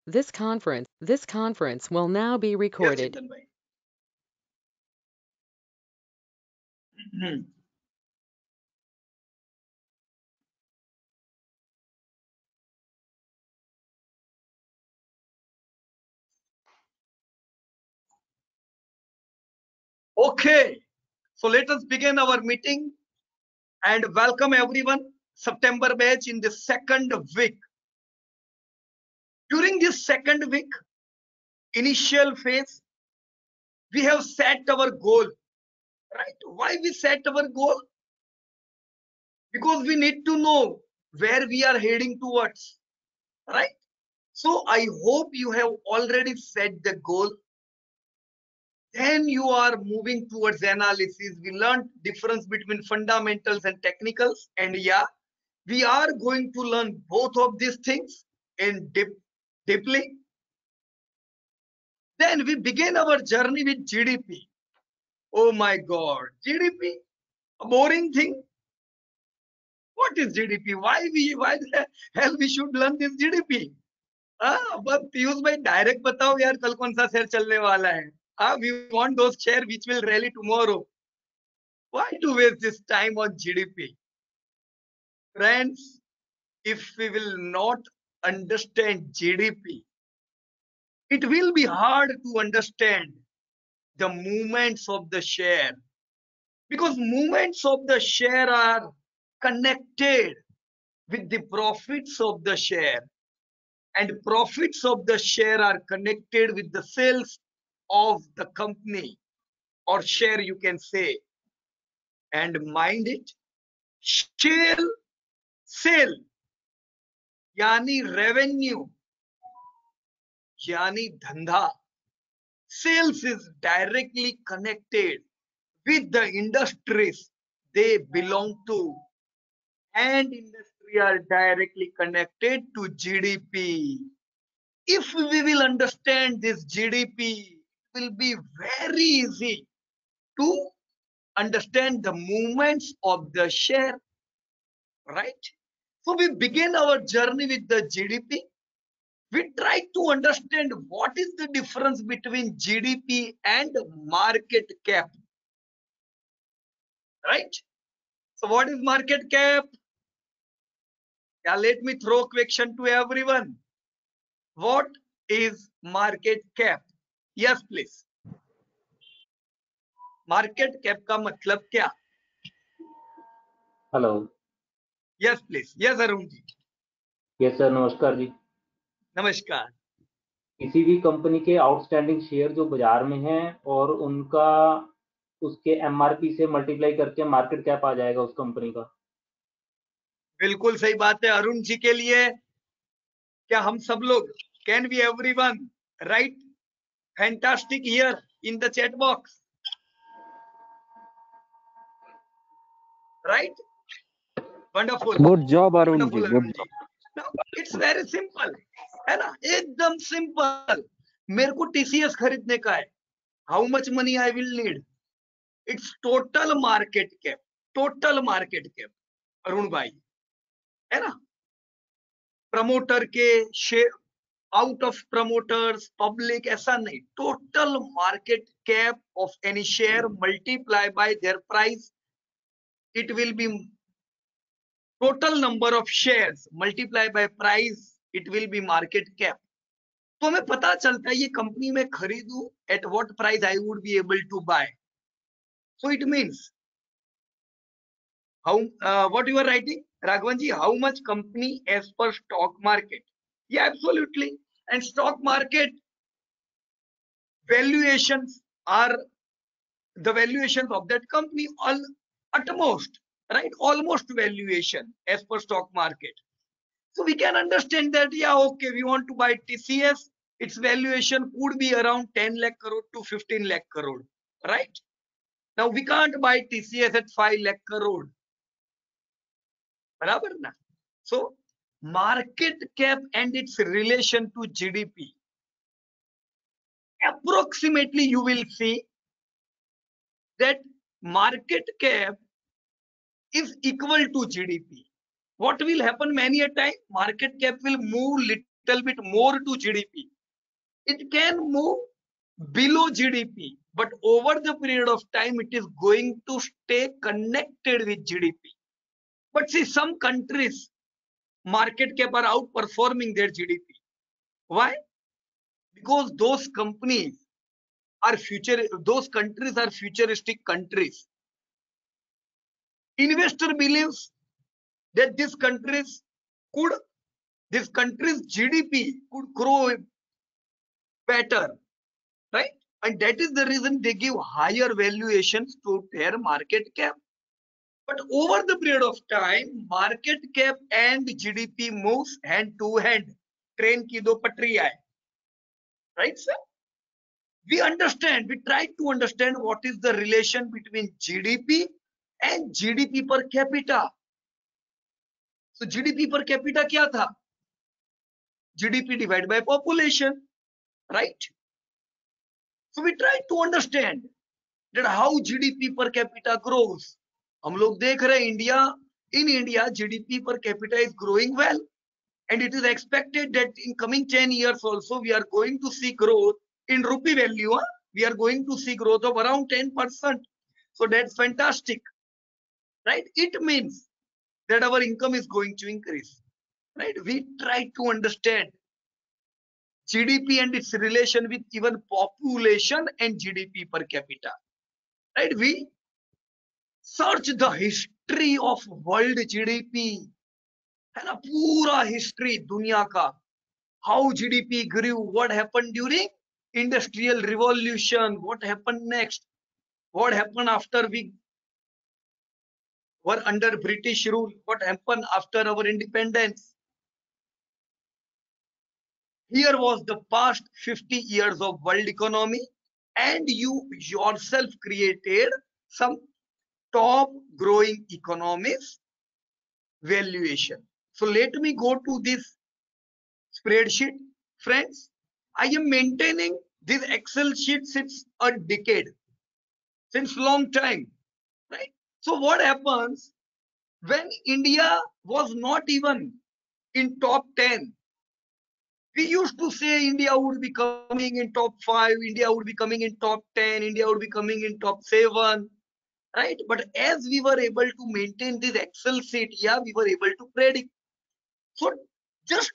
This conference will now be Yes, recorded. Chetan bhai. Hmm. Okay, so let us begin our meeting and welcome everyone. September batch in the second week. During this second week, initial phase, we have set our goal, right? Why we set our goal? Because we need to know where we are heading towards, right? So I hope you have already set the goal. Then you are moving towards analysis. We learned difference between fundamentals and technicals. And yeah, we are going to learn both of these things in deeply. Then we begin our journey with GDP. Oh my God, GDP, a boring thing. What is GDP? Why the hell we should learn this GDP? हाँ, बस पीयूष भाई direct बताओ यार कल कौन सा share चलने वाला है. We want those share which will rally tomorrow. Why to waste this time on GDP? Friends, if we will not understand GDP, it will be hard to understand the movements of the share, because movements of the share are connected with the profits of the share, and profits of the share are connected with the sales of the company or share, you can say. And mind it, share sale यानी revenue यानी धंधा, sales is directly connected with the industries they belong to, and industry are directly connected to GDP. If we will understand this GDP, it will be very easy to understand the movements of the share, right? So we begin our journey with the GDP. We try to understand what is the difference between GDP and market cap, right? So what is market cap? Yeah, let me throw a question to everyone. What is market cap? Yes, please. Market cap का मतलब क्या? Hello. Yes, please. Yes, Arun ji. Yes sir, नमस्कार जी. नमस्कार. किसी भी company के outstanding share जो बाजार में हैं और उनका उसके एमआरपी से मल्टीप्लाई करके मार्केट कैप आ जाएगा उस कंपनी का. बिल्कुल सही बात है अरुण जी के लिए. क्या हम सब लोग, can we everyone write fantastic here in the chat box, right? Wonderful, good job Arun ji, wonderful good Arun ji. It's very simple, है ना, एकदम सिंपल. मेरे को टीसीएस खरीदने का है. How much money I will need? It's total market cap. Total market cap Arun भाई, है ना. प्रमोटर के share, out of promoters, public, ऐसा नहीं. Total market cap of any share multiply by there price, it will be total number of shares multiply by price, it will be market cap. तो हमें पता चलता है ये company में खरीदूं at what price I would be able to buy. So it means how what you are writing, Raghavan ji, how much company as per stock market? Yeah, absolutely. And stock market valuations are the valuations of that company, all at most, right? Almost valuation as per stock market. So we can understand that, yeah, okay, we want to buy TCS, its valuation could be around 10 lakh crore to 15 lakh crore, right? Now we can't buy TCS at 5 lakh crore. Barabar na? So market cap and its relation to GDP. Approximately you will see that market cap is equal to GDP. What will happen many a time? Market cap will move little little bit more to GDP. It can move below GDP, but over the period of time, it is going to stay connected with GDP. But see, some countries, market cap are outperforming their GDP. Why? Because those countries are futuristic countries. Investor believes that this country's GDP could grow better, right? And that is the reason they give higher valuations to their market cap. But over the period of time, market cap and GDP moves hand to hand. Train ki do patri hai. Right, sir? We try to understand what is the relation between GDP and GDP per capita. So GDP per capita kya tha? GDP divided by population, right? So we try to understand that how GDP per capita grows. हम लोग देख रहे हैं in India GDP per capita is growing well, and it is expected that in coming 10 years also we are going to see growth in rupee value. We are going to see growth of around 10%. So that's fantastic, right? It means that our income is going to increase, right? We try to understand GDP and its relation with even population and GDP per capita, right? We search the history of world GDP, है ना, पूरा history दुनिया का, how GDP grew, what happened during industrial revolution, what happened next, what happened after we were under British rule, what happened after our independence. Here was the past 50 years of world economy, and you yourself created some top growing economies valuation. So let me go to this spreadsheet, friends. I am maintaining this Excel sheet since a decade, since long time, right? So what happens when India was not even in top 10? We used to say India would be coming in top 5, India would be coming in top 10, India would be coming in top 7, right? But as we were able to maintain this Excel sheet, yeah, we were able to predict. So just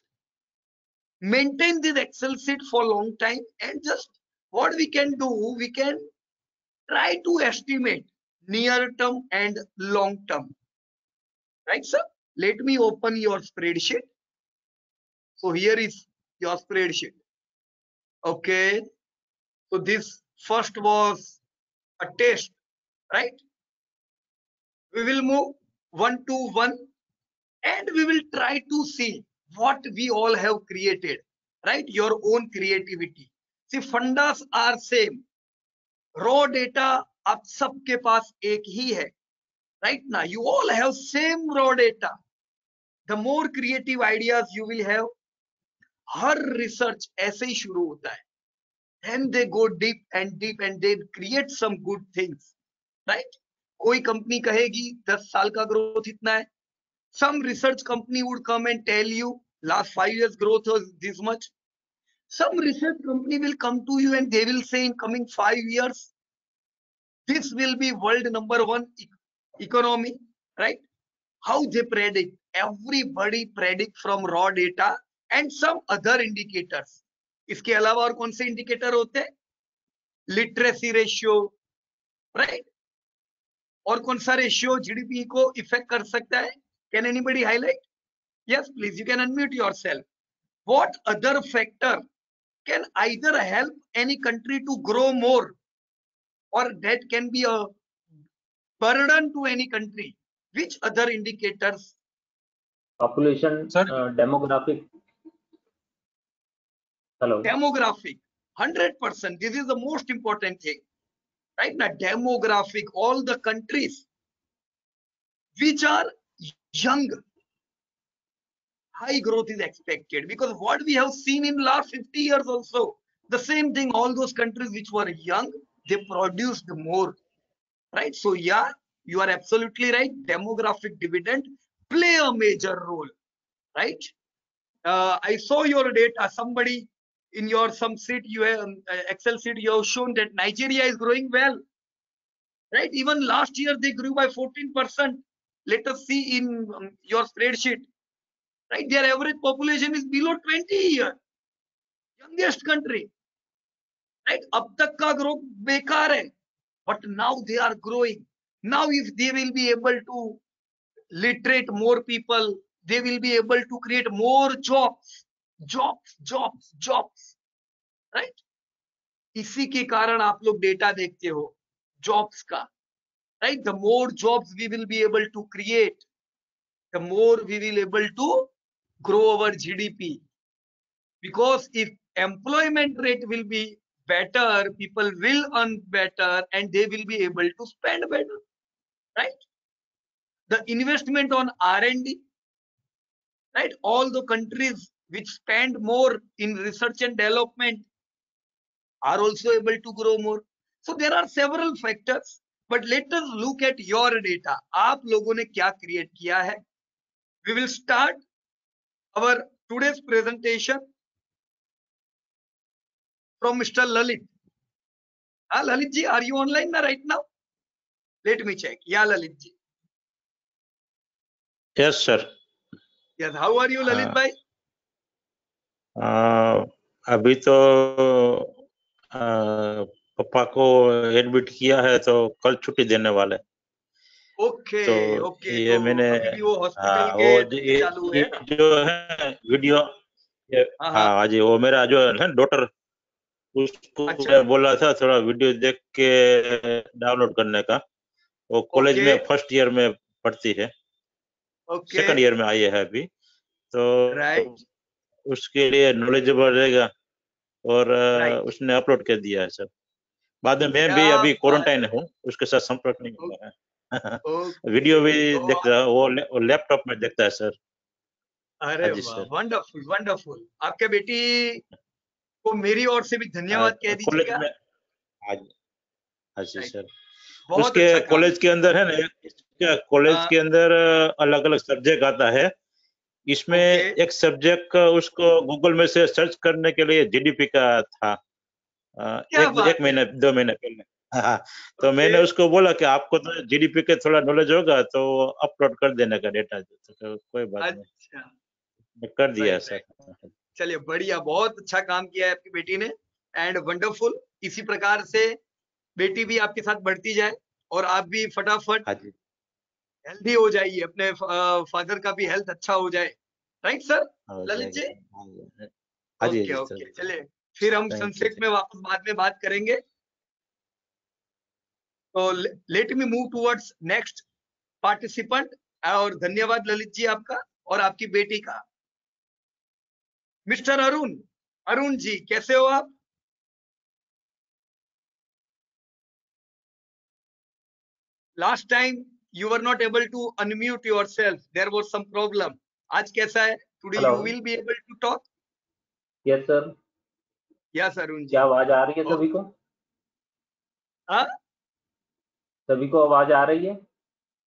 maintain this Excel sheet for a long time, and just what we can do, we can try to estimate near term and long term, right, sir? Let me open your spreadsheet. So here is your spreadsheet. Okay, so this first was a test, right? We will move 1 to 1, and we will try to see what we all have created, right? Your own creativity. See, fundas are same. Raw data आप सबके पास एक ही है, right? Now you all have same raw data. The more creative ideas you will have, her research ऐसे ही शुरू होता है. Then they go deep and they create some good things, right? कोई company कहेगी 10 साल का ग्रोथ इतना है. Some research company would come and tell you last 5 years growth was this much. Some research company will come to you and they will say in coming 5 years, this will be world #1 economy, right? How they predict? Everybody predict from raw data and some other indicators. इसके अलावा और कौन से indicator होते हैं? Literacy ratio, right? और कौन सा रेशियो जीडीपी को इफेक्ट कर सकता है? Can anybody highlight? Yes, please, you can unmute yourself. What other factor can either help any country to grow more, or that can be a burden to any country? Which other indicators? Population, demographic. Hello. Demographic, 100%. This is the most important thing, right? Now, demographic, all the countries which are young, high growth is expected, because what we have seen in last 50 years also, the same thing, all those countries which were young, they produced more, right? So yeah, you are absolutely right. Demographic dividend play a major role, right? I saw your data. Somebody in your some sheet, you have Excel sheet, you have shown that Nigeria is growing well, right? Even last year they grew by 14%. Let us see in your spreadsheet, right? Their average population is below 20 years, youngest country, right? अब तक का growth बेकार है, but now they are growing. Now if they will be able to literate more people, they will be able to create more jobs, right? इसी के कारण आप लोग डेटा देखते हो जॉब्स का, right? The more jobs we will be able to create, the more we will able to grow our GDP. Because if employment rate will be better, people will earn better and they will be able to spend better, right? The investment on R&D, right? All the countries which spend more in research and development are also able to grow more. So there are several factors, but let us look at your data. आप लोगों ने क्या create किया है? We will start our today's presentation from Mr. Lalit. Lalit ji, are you online right now? Let me check. Yeah, Lalit ji. Yes, sir. Yes. How are you, Lalit bhai? अभी तो पापा को admit किया है, तो कल छुट्टी देने वाले। ओके, तो ओके, ये तो मैंने अभी भी वो हॉस्पिटल वो के चालू है जो है वीडियो, हाँ जी, वो मेरा जो है डॉटर, उसको अच्छा। मैं बोला था थोड़ा वीडियो देख के डाउनलोड करने का। वो कॉलेज में फर्स्ट ईयर में पढ़ती है, सेकंड ईयर में आई है अभी, तो राइट, उसके लिए नॉलेजेबल रहेगा, और उसने अपलोड कर दिया है सर। बाद में मैं भी अभी क्वारंटाइन हूँ, उसके साथ संपर्क नहीं हुआ है। वीडियो भी देख रहा, वो लैपटॉप में देखता है सर। अरे वाह, वंडरफुल वंडरफुल। आपके बेटी को मेरी ओर से भी धन्यवाद कह दीजिएगा। हाँ जी सर। बहुत उसके अच्छा कॉलेज के अंदर है ना, कॉलेज के अंदर अलग अलग सब्जेक्ट आता है। इसमें एक सब्जेक्ट का उसको गूगल में से सर्च करने के लिए जीडीपी का था, एक महीने 2 महीने पहले। हाँ, तो मैंने उसको बोला कि आपको तो जीडीपी के थोड़ा नॉलेज होगा, तो अपलोड कर देने का डेटा। तो कोई बात नहीं, कर दिया सर। चलिए बढ़िया, बहुत अच्छा काम किया है आपकी बेटी ने, एंड वंडरफुल। इसी प्रकार से बेटी भी आपके साथ बढ़ती जाए और आप भी फटाफट हेल्दी हो जाइए, अपने फादर का भी हेल्थ अच्छा हो जाए, right sir Lalit ji? Okay okay, चलिए फिर हम संक्षेप में वापस बाद में बात करेंगे। तो late me move towards next participant. और धन्यवाद ललित जी आपका और आपकी बेटी का। मिस्टर अरुण, अरुण जी कैसे हो आप? Last time you were not able to unmute yourself, there was some problem. आज कैसा है? Today you will be able to talk? Yes sir. Yes Arun ji. क्या आवाज आ रही है सभी को? हाँ, सभी को आवाज आ रही है?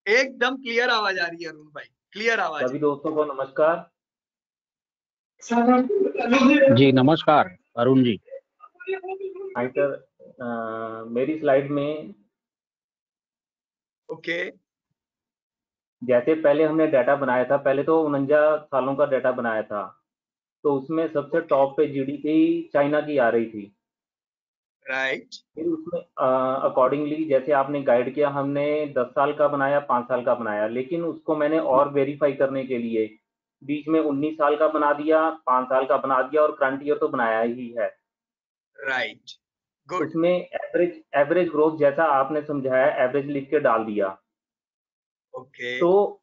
एकदम क्लियर आवाज आ रही है अरुण भाई, क्लियर आवाज। सभी दोस्तों को नमस्कार। जी नमस्कार अरुण जी। हाय सर, मेरी स्लाइड में ओके, जैसे पहले हमने डाटा बनाया था, पहले तो 49 सालों का डाटा बनाया था, तो उसमें सबसे टॉप पे जीडीपी चाइना की आ रही थी। राइट। फिर उसमें अकॉर्डिंगली जैसे आपने गाइड किया, हमने 10 साल का बनाया, 5 साल का बनाया, लेकिन उसको मैंने और वेरीफाई करने के लिए बीच में 19 साल का बना दिया, 5 साल का बना दिया, और करंट ईयर तो बनाया ही है। Right, good. उसमें एवरेज ग्रोथ जैसा आपने समझाया, एवरेज लिख के डाल दिया। ओके, तो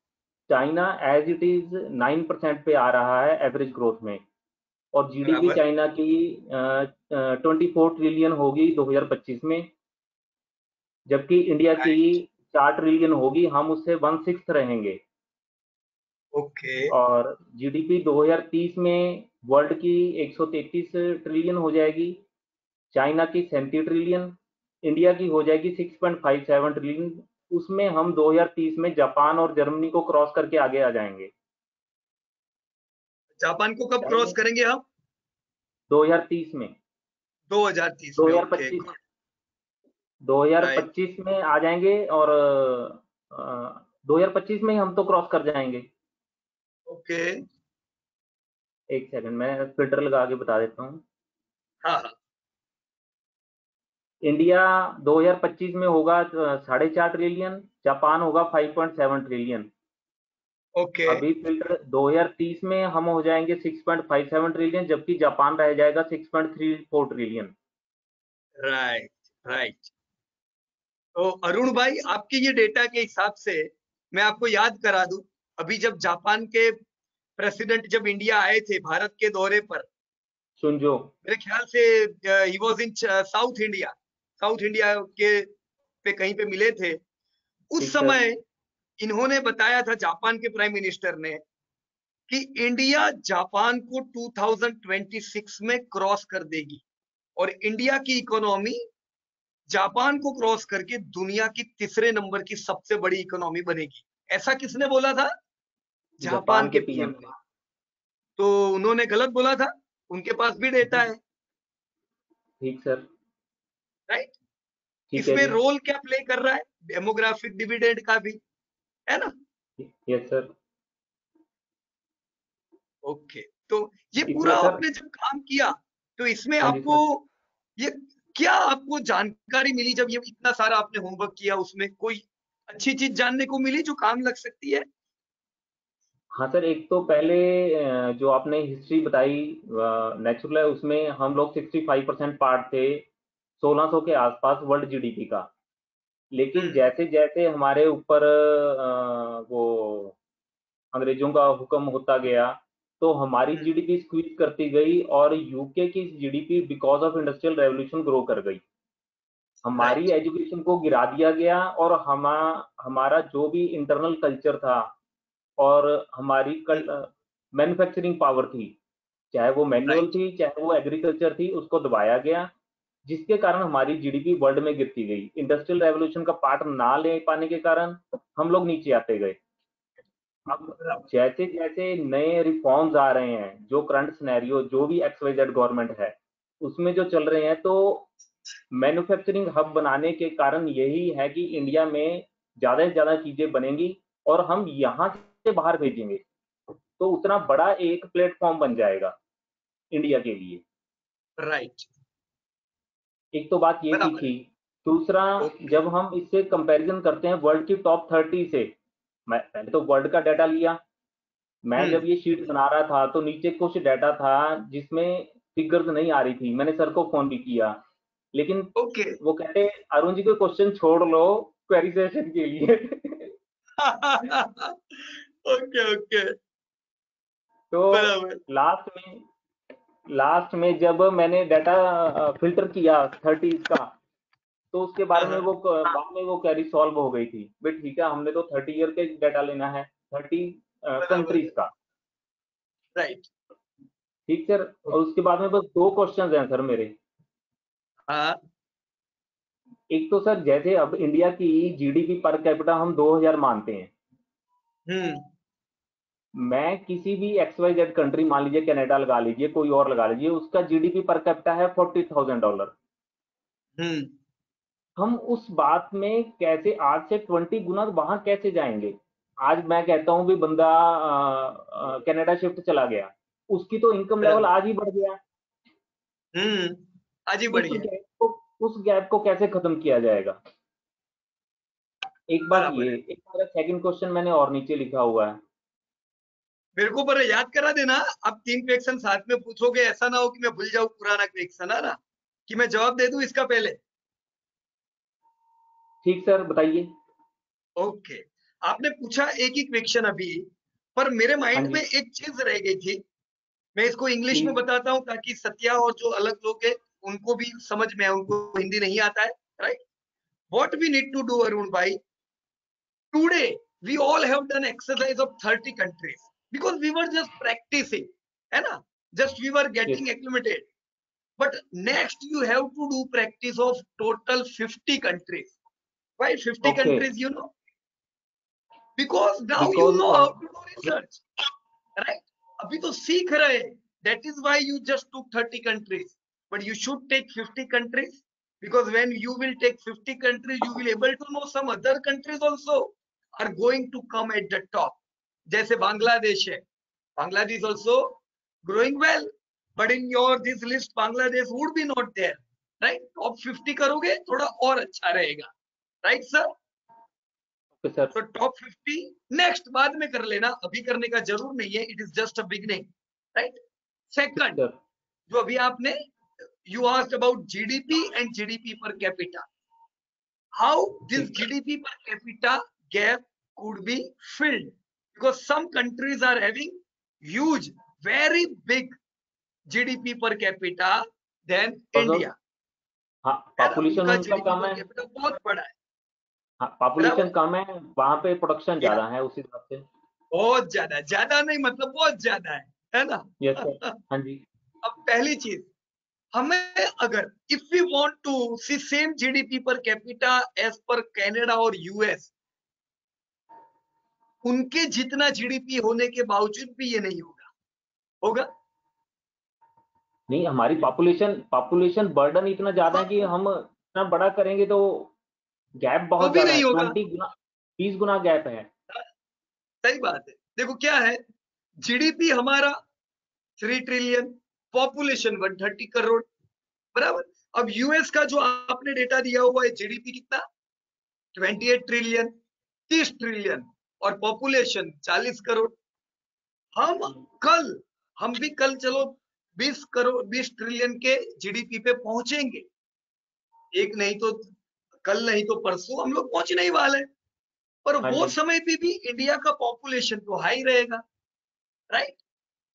चाइना एज इट इज 9% पे आ रहा है एवरेज ग्रोथ में, और जीडीपी चाइना की 24 ट्रिलियन होगी 2025 में, जबकि इंडिया की 4 ट्रिलियन होगी, हम उससे 1/6 रहेंगे। ओके, और जीडीपी 2030 में वर्ल्ड की 133 ट्रिलियन हो जाएगी, चाइना की 37 ट्रिलियन, इंडिया की हो जाएगी 6.57 ट्रिलियन। उसमें हम 2030 में जापान और जर्मनी को क्रॉस करके आगे आ जाएंगे। जापान को कब क्रॉस करेंगे हम? 2030 में। 2030 में। 2025 2025 में आ जाएंगे और 2025 में ही हम तो क्रॉस कर जाएंगे। ओके, एक सेकंड मैं फिल्टर लगा के बता देता हूँ। हाँ, इंडिया 2025 में होगा 4.5 ट्रिलियन, जापान होगा 5.7 ट्रिलियन। ओके, अभी फिल्टर 2030 में हम हो जाएंगे 6.57 ट्रिलियन, जबकि जापान रह जाएगा 6.34 ट्रिलियन। राइट। तो अरुण भाई, आपके ये डेटा के हिसाब से मैं आपको याद करा दूं, अभी जब जापान के प्रेसिडेंट जब इंडिया आए थे भारत के दौरे पर, सुनजो, मेरे ख्याल से he was in south India के पे कहीं पे मिले थे। उस समय इन्होंने बताया था, जापान के प्राइम मिनिस्टर ने, कि इंडिया जापान को 2026 में क्रॉस कर देगी और इंडिया की इकोनॉमी जापान को क्रॉस करके दुनिया की तीसरे नंबर की सबसे बड़ी इकोनॉमी बनेगी। ऐसा किसने बोला था? जापान के पीएम ने। तो उन्होंने गलत बोला था, उनके पास भी डेटा है। ठीक सर, राइट। इसमें रोल क्या प्ले कर रहा है? डेमोग्राफिक डिविडेंड का भी, है ना? Yes sir. ओके, तो ये पूरा आपने जब काम किया तो इसमें आपको ये क्या आपको जानकारी मिली जब ये इतना सारा आपने होमवर्क किया? उसमें कोई अच्छी चीज जानने को मिली जो काम लग सकती है? हाँ सर, एक तो पहले जो आपने हिस्ट्री बताई नेचुरल है, उसमें हम लोग 65% पार्ट थे 1600 के आसपास वर्ल्ड जीडीपी का। लेकिन जैसे जैसे हमारे ऊपर वो अंग्रेजों का हुक्म होता गया, तो हमारी जीडीपी स्क्वीज करती गई और यूके की GDP because of industrial revolution grow कर गई। हमारी एजुकेशन को गिरा दिया गया और हमारा जो भी इंटरनल कल्चर था और हमारी मैन्युफैक्चरिंग पावर थी, चाहे वो मैनुअल थी चाहे वो एग्रीकल्चर थी, उसको दबाया गया, जिसके कारण हमारी जीडीपी वर्ल्ड में गिरती गई। इंडस्ट्रियल रेवोल्यूशन का पार्ट ना ले पाने के कारण हम लोग नीचे आते गए। अब जैसे जैसे नए रिफॉर्म्स आ रहे हैं, जो करंट सिनेरियो जो भी XYZ गवर्नमेंट है उसमें जो चल रहे हैं, तो मैन्युफैक्चरिंग हब बनाने के कारण यही है कि इंडिया में ज्यादा से ज्यादा चीजें बनेंगी और हम यहाँ से बाहर भेजेंगे, तो उतना बड़ा एक प्लेटफॉर्म बन जाएगा इंडिया के लिए। राइट। एक तो बात ये की थी। दूसरा, जब हम इससे कंपैरिजन करते हैं वर्ल्ड की टॉप 30 से, मैं पहले तो वर्ल्ड का डाटा लिया। मैं जब ये शीट बना रहा था तो नीचे कुछ डाटा था जिसमें फिगर्स नहीं आ रही थी। मैंने सर को फोन भी किया, लेकिन वो कहते अरुण जी को क्वेश्चन छोड़ लो क्वेरी सेशन के लिए। ओके। तो लास्ट में जब मैंने डाटा फिल्टर किया 30 का, तो उसके बारे में बाद में वो क्वेरी सॉल्व हो गई थी। बट ठीक है, हमने तो 30 ईयर के डाटा लेना है, 30 कंट्रीज का। राइट। ठीक सर। और उसके बाद में बस 2 क्वेश्चन हैं सर मेरे। एक तो सर, जैसे अब इंडिया की जीडीपी पर कैपिटा हम 2000 मानते हैं। मैं किसी भी XYZ कंट्री, मान लीजिए कनाडा लगा लीजिए, कोई और लगा लीजिए, उसका जीडीपी पर कैपिटा है $40,000। हम उस बात में कैसे आज से 20 गुना वहां कैसे जाएंगे? आज मैं कहता हूं भी बंदा कनाडा शिफ्ट चला गया, उसकी तो इनकम लेवल आज ही बढ़ गया। आज ही बढ़ गया। उस गैप को कैसे खत्म किया जाएगा? एक बात ये। एक बार सेकंड क्वेश्चन मैंने और नीचे लिखा हुआ है, मेरे को पर याद करा देना। आप 3 क्वेश्चन साथ में पूछोगे, ऐसा ना हो कि मैं भूल जाऊं पुराना क्वेश्चन, है ना, कि मैं जवाब दे दूं इसका पहले। ठीक सर, बताइए। ओके, आपने पूछा एक ही क्वेश्चन अभी, पर मेरे माइंड में एक चीज रह गई थी। मैं इसको इंग्लिश में बताता हूं ताकि सत्या और जो अलग लोग हैं उनको भी समझ में आए, उनको हिंदी नहीं आता है। Right. What we need to do Arun भाई, today we all have done exercise of 30 countries because we were just practicing, है ना, just we were getting acclimated. But next you have to do practice of total 50 countries. Why 50 countries? You know, because now you know how to do research, right? अभी तो सीख रहे हैं. That is why you just took 30 countries, but you should take 50 countries, because when you will take 50 countries, you will able to know some other countries also are going to come at the top. जैसे बांग्लादेश है, Bangladesh also growing well, but in your this list Bangladesh would be not there, right? Top 50 करोगे थोड़ा और अच्छा रहेगा, right sir? तो top 50 next बाद में कर लेना, अभी करने का जरूर नहीं है. It is just a beginning, right. Second, जो अभी आपने you asked about GDP and GDP per capita, how this GDP per capita gap could be filled, because some countries are having huge, very big GDP per capita than India. हाँ, population उनका कम है, बहुत बड़ा है. हाँ, population कम है, वहां पे प्रोडक्शन ज्यादा है, उस हिसाब से. बहुत ज्यादा, ज्यादा नहीं मतलब बहुत ज्यादा है ना. Yes sir. हाँ जी. अब पहली चीज, हमें अगर if we want to see same GDP per capita as per Canada और यूएस, उनके जितना जीडीपी होने के बावजूद भी ये नहीं होगा. नहीं, हमारी पॉपुलेशन बर्डन इतना ज्यादा है कि हम इतना बड़ा करेंगे तो गैप बहुत ज्यादा है. 20 गुना गैप है. सही बात है. देखो क्या है, जीडीपी हमारा 3 ट्रिलियन, पॉपुलेशन 130 करोड़, बराबर. अब यूएस का जो आपने डेटा दिया हुआ है जीडीपी कितना, 28 ट्रिलियन, 30 ट्रिलियन और पॉपुलेशन 40 करोड़. हम भी कल चलो 20 ट्रिलियन के जीडीपी पे पहुंचेंगे. एक नहीं तो कल, नहीं तो परसों हम लोग पहुंचने ही वाले हैं. पर वो समय पे भी इंडिया का पॉपुलेशन तो हाई रहेगा, राइट.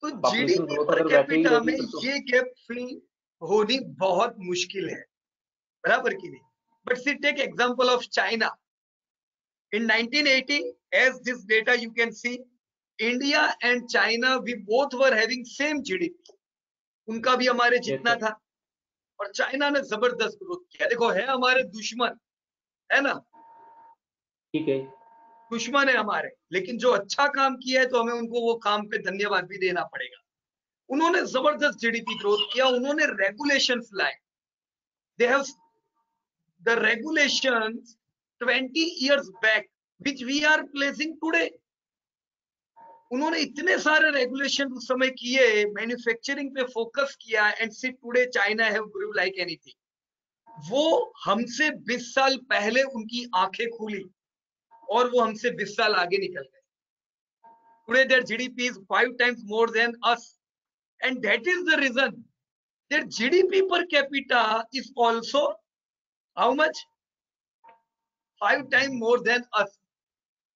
तो जीडीपी पर कैपिटा में ये गैप फिल होनी बहुत मुश्किल है, बराबर की नहीं. But see take example of China. In 1980, as this data you can see, India and China we both were having same GDP. उनका भी हमारे जितना था, और चाइना ने जबरदस्त ग्रोथ किया. देखो, है हमारे दुश्मन, है ना, ठीक है, दुश्मन है हमारे, लेकिन जो अच्छा काम किया है तो हमें उनको वो काम पे धन्यवाद भी देना पड़ेगा. उन्होंने जबरदस्त जीडीपी ग्रोथ किया. उन्होंने रेगुलेशंस लाए. They have the regulations 20 years back which we are placing today. उन्होंने इतने सारे रेगुलेशन उस समय किए, मैन्युफैक्चरिंग पे फोकस किया, and see today China have grow like anything. वो हमसे 20 साल पहले उनकी आंखें खुली और वो हमसे 20 साल आगे निकल गए. Today their GDP is 5 times more than us, and that is the reason their GDP per capita is also how much? 5 times more than us,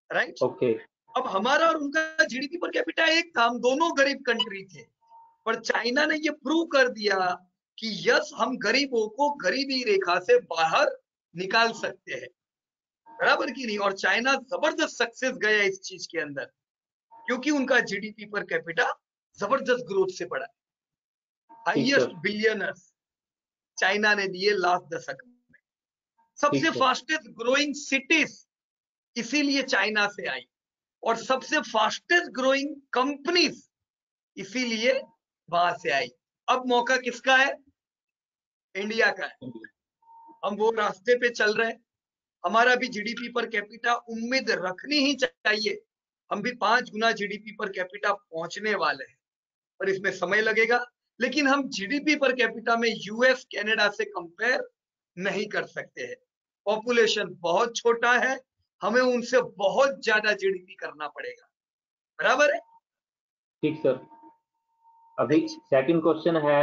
right? Okay. अब हमारा और उनका जीडीपी पर कैपिटा एक था, हम दोनों गरीब कंट्री थे, पर चाइना ने ये प्रूव कर दिया कि यस, हम गरीबों को गरीबी रेखा से बाहर निकाल सकते हैं, बराबर की नहीं. और चाइना जबरदस्त सक्सेस गया इस चीज के अंदर, क्योंकि उनका जीडीपी पर कैपिटा जबरदस्त ग्रोथ से बढ़ा. हाईएस्ट बिलियनर्स चाइना ने दिए लास्ट दशक में. सबसे फास्टेस्ट ग्रोइंग सिटीज इसीलिए चाइना से आई, और सबसे फास्टेस्ट ग्रोइंग कंपनीज इसीलिए वहां से आई. अब मौका किसका है? इंडिया का है. हम वो रास्ते पे चल रहे हैं. हमारा भी जीडीपी पर कैपिटा उम्मीद रखनी ही चाहिए, हम भी 5 गुना जीडीपी पर कैपिटा पहुंचने वाले हैं, पर इसमें समय लगेगा. लेकिन हम जीडीपी पर कैपिटा में यूएस कनाडा से कंपेयर नहीं कर सकते हैं. पॉपुलेशन बहुत छोटा है, हमें उनसे बहुत ज्यादा जीडीपी करना पड़ेगा, बराबर है. ठीक सर. अभी सेकंड क्वेश्चन है,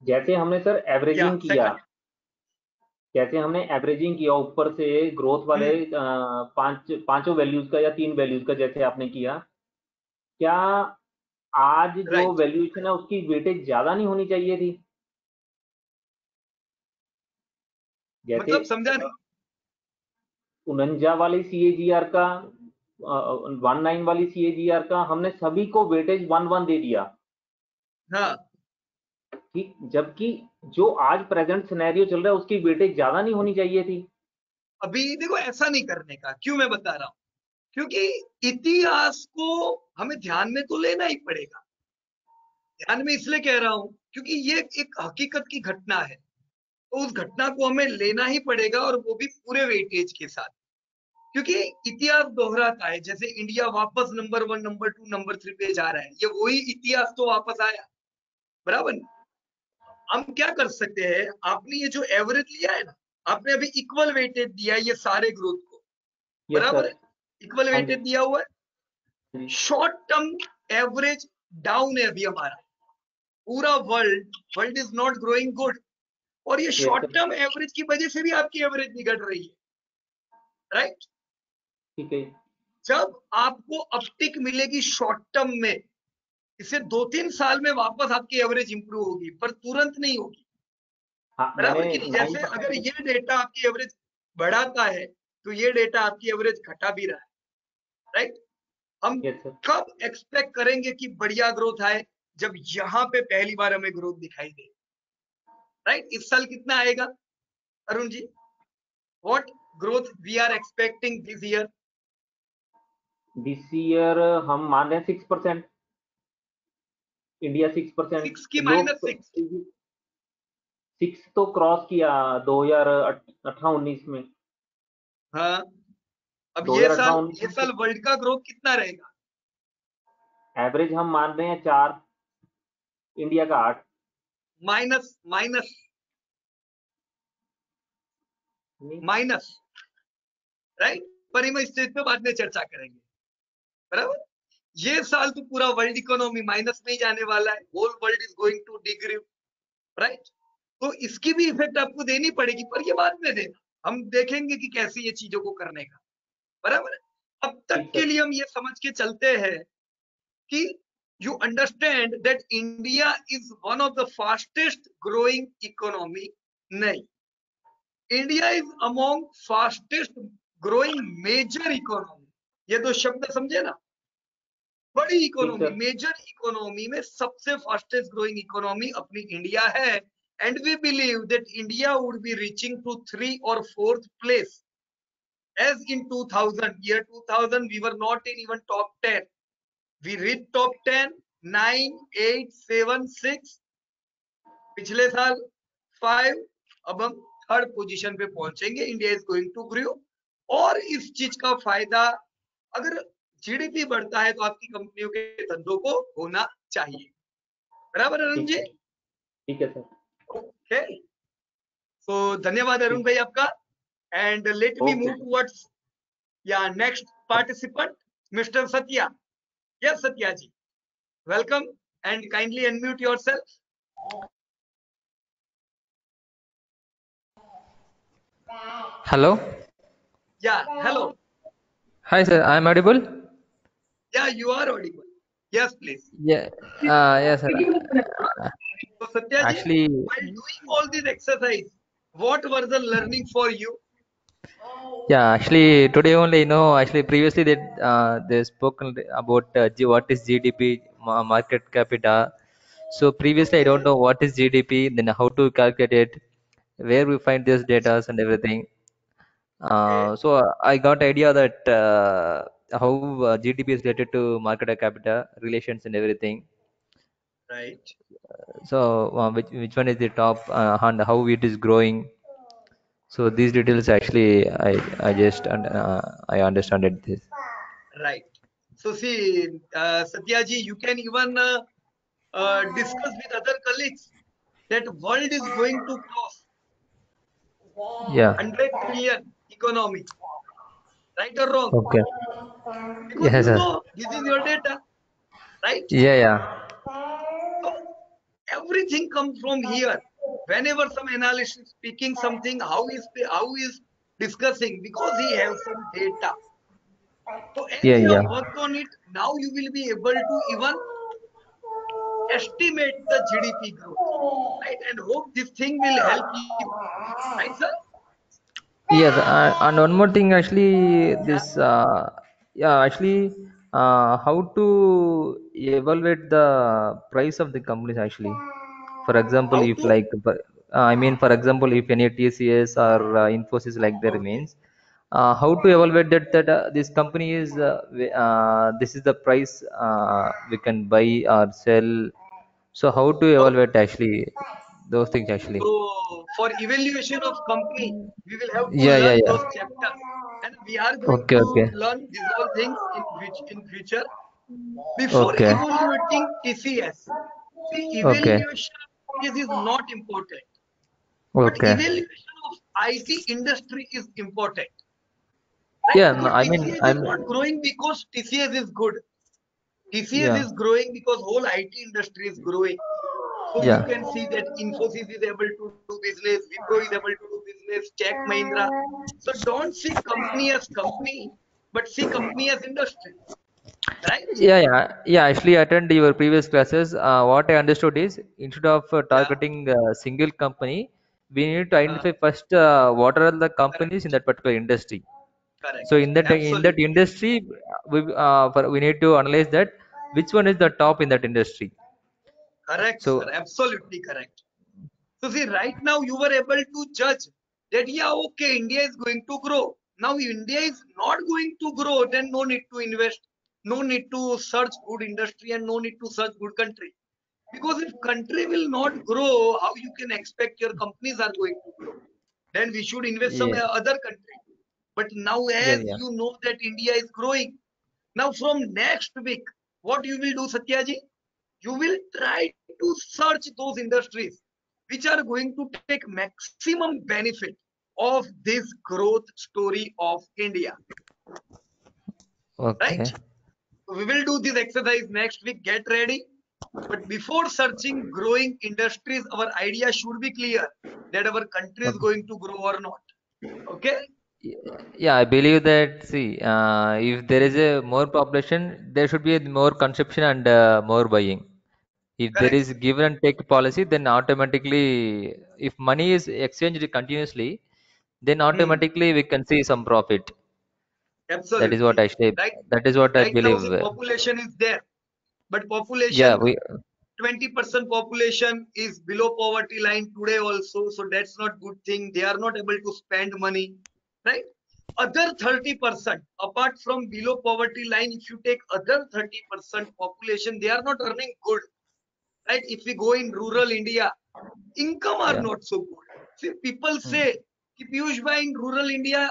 जैसे हमने सर एवरेजिंग किया, जैसे हमने एवरेजिंग किया ऊपर से ग्रोथ वाले पांचों वैल्यूज का या 3 वैल्यूज का, जैसे आपने किया, क्या आज जो वैल्यूएशन है उसकी वेटेज ज्यादा नहीं होनी चाहिए थी? जैसे मतलब समझा नहीं. 49 वाली CAGR का, 19 वाली CAGR का हमने सभी को वेटेज 1 दे दिया. हाँ, ठीक. जबकि जो आज प्रेजेंट सिनेरियो चल रहा है उसकी वेटेज ज्यादा नहीं होनी चाहिए थी. अभी देखो ऐसा नहीं करने का. क्यों मैं बता रहा हूं, क्योंकि इतिहास को हमें ध्यान में तो लेना ही पड़ेगा। ध्यान में इसलिए कह रहा हूं क्योंकि ये एक हकीकत की घटना है, तो उस घटना को हमें लेना ही पड़ेगा, और वो भी पूरे वेटेज के साथ, क्योंकि इतिहास दोहराता है। जैसे इंडिया वापस नंबर 1, नंबर 2, नंबर 3 पे जा रहा है, ये वही इतिहास तो वापस आया, बराबर ना? हम क्या कर सकते हैं, आपने ये जो एवरेज लिया है ना, आपने अभी इक्वल वेटेज दिया है ये सारे ग्रोथ को, बराबर है? इक्वल वेटेज दिया हुआ है। शॉर्ट टर्म एवरेज डाउन है अभी हमारा, पूरा world is not growing good, और ये शॉर्ट टर्म एवरेज की वजह से भी आपकी एवरेज बिगड़ रही है, राइट? ठीक है। जब आपको अपटिक मिलेगी शॉर्ट टर्म में, इसे 2-3 साल में वापस आपकी एवरेज इंप्रूव होगी, पर तुरंत नहीं होगी, बराबर कि नहीं? जैसे अगर ये डेटा आपकी एवरेज बढ़ाता है, तो ये डेटा आपकी एवरेज घटा भी रहा है, राइट? हम कब एक्सपेक्ट करेंगे कि बढ़िया ग्रोथ आए? जब यहां पे पहली बार हमें ग्रोथ दिखाई दे, राइट? इस साल कितना आएगा Arun ji? What growth we are expecting this year? This year हम मान रहे हैं 6%। इंडिया 6%। 6 की -6 6 तो क्रॉस किया 2018-19 में। हाँ, अब ये साल वर्ल्ड का ग्रोथ कितना रहेगा? एवरेज हम मान रहे हैं 4, इंडिया का 8। Minus, right? पर हम इस चीज पे बाद में चर्चा करेंगे, बराबर? ये साल तो पूरा वर्ल्ड इकोनॉमी माइनस में ही जाने वाला है, whole world is going to degrow, right? तो इसकी भी इफेक्ट आपको देनी पड़ेगी, पर ये बाद में देना, हम देखेंगे कि कैसे ये चीजों को करने का, बराबर? अब तक के लिए हम ये समझ के चलते हैं कि you understand that India is one of the fastest growing economy. नहीं, India is among fastest growing major economy. ये दो शब्द समझे ना? बड़ी इकोनॉमी, मेजर इकोनॉमी में सबसे फास्टेस्ट ग्रोइंग इकोनॉमी अपनी इंडिया है, and we believe that India would be reaching to 3rd or 4th place. As in 2000, 2000 we were not in even top 10. We reached top 10, 9, 8, 7, 6. पिछले साल 5, अब हम 3rd position पे पहुंचेंगे। India is going to grow, और इस चीज का फायदा, अगर जीडीपी बढ़ता है तो आपकी कंपनियों के धंधों को होना चाहिए, बराबर अरुण जी? ठीक है सर। ओके, तो धन्यवाद अरुण भाई आपका, and let me move towards या next participant mister Satya. Yes, Satya ji. Welcome and kindly unmute yourself. Hello. Yeah, hello. Hi, sir. I am audible? Yeah, you are audible. Yes, please. Yeah. Yes, sir. So, Satya ji, actually, while doing all this exercise, what were the learning for you? Yeah, actually, today only, actually, previously they spoken about what is GDP, market capita. So previously, I don't know what is GDP, then how to calculate it, where we find this data and everything. So I got idea that how GDP is related to market capita relations and everything. Right. So which one is the top and how it is growing. So these details actually I just I understand it this. Right. So see, Satya ji, you can even discuss with other colleagues that world is going to cross 100 trillion economy. Right or wrong? Okay. Because Yes, you sir. know this is your data, right? Yeah. So everything comes from here. Whenever some analyst is speaking something, how is discussing, because he has some data. So as you have worked on it, now you will be able to even estimate the GDP growth, right? And hope this thing will help you, right, sir? Yes, and one more thing actually, this actually how to evaluate the price of the companies actually. For example, if like I mean, for example, if any TCS or Infosys like there remains, how to evaluate that this company is this is the price we can buy or sell? So how to evaluate actually those things actually? So for evaluation of company, we will have to Yeah, yeah, learn yeah. those chapters, and we are going Okay, to okay, learn these all things in which in future. Before okay, evaluating TCS, see, okay, evaluation of TCS is not important, but okay. evaluation of IT industry is important, right? Yeah, no, Because I mean, TCS is not growing because TCS is good. TCS yeah, is growing because whole IT industry is growing. So you yeah. can see that Infosys is able to do business, Wipro is able to do business, Tech Mahindra. So don't see company as company, but see company as industry, right? Yeah, yeah, yeah. Actually, I attend your previous classes. What I understood is instead of Yeah, targeting a single company, we need to uh, identify first what are the correct, companies in that particular industry. So correct, in that absolutely, industry, we need to analyze that which one is the top in that industry. correct, sir, So absolutely correct. So see, right now you were able to judge that yeah, okay, India is going to grow. Now India is not going to grow, then no need to invest, no need to search good industry, and no need to search good country. Because if country will not grow, how you can expect your companies are going to grow? Then we should invest some yeah, other country. But now, yeah, as yeah. you know that India is growing, now from next week, what you will do, Satyaji? You will try to search those industries which are going to take maximum benefit of this growth story of India, right? Okay. So we will do this exercise next week. Get ready. But before searching growing industries, our idea should be clear that our country is Okay. going to grow or not. Okay? Yeah, I believe that. See, if there is a more population, there should be a more consumption and more buying. If there Correct, is sir. give and take policy, then automatically, if money is exchanged continuously, then Hmm. automatically we can see some profit. That is what Absolutely. actually. Right. That is what I Right now, the believe. population is there, but Yeah, population we. 20% population is below poverty line today also, so that's not good thing. They are not able to spend money, right? Other 30%, apart from below poverty line, if you take other 30% population, they are not earning good, right? If we go in rural India, income are Yeah. not so good. See, people Hmm. say, कि पीयूष भाई in rural India,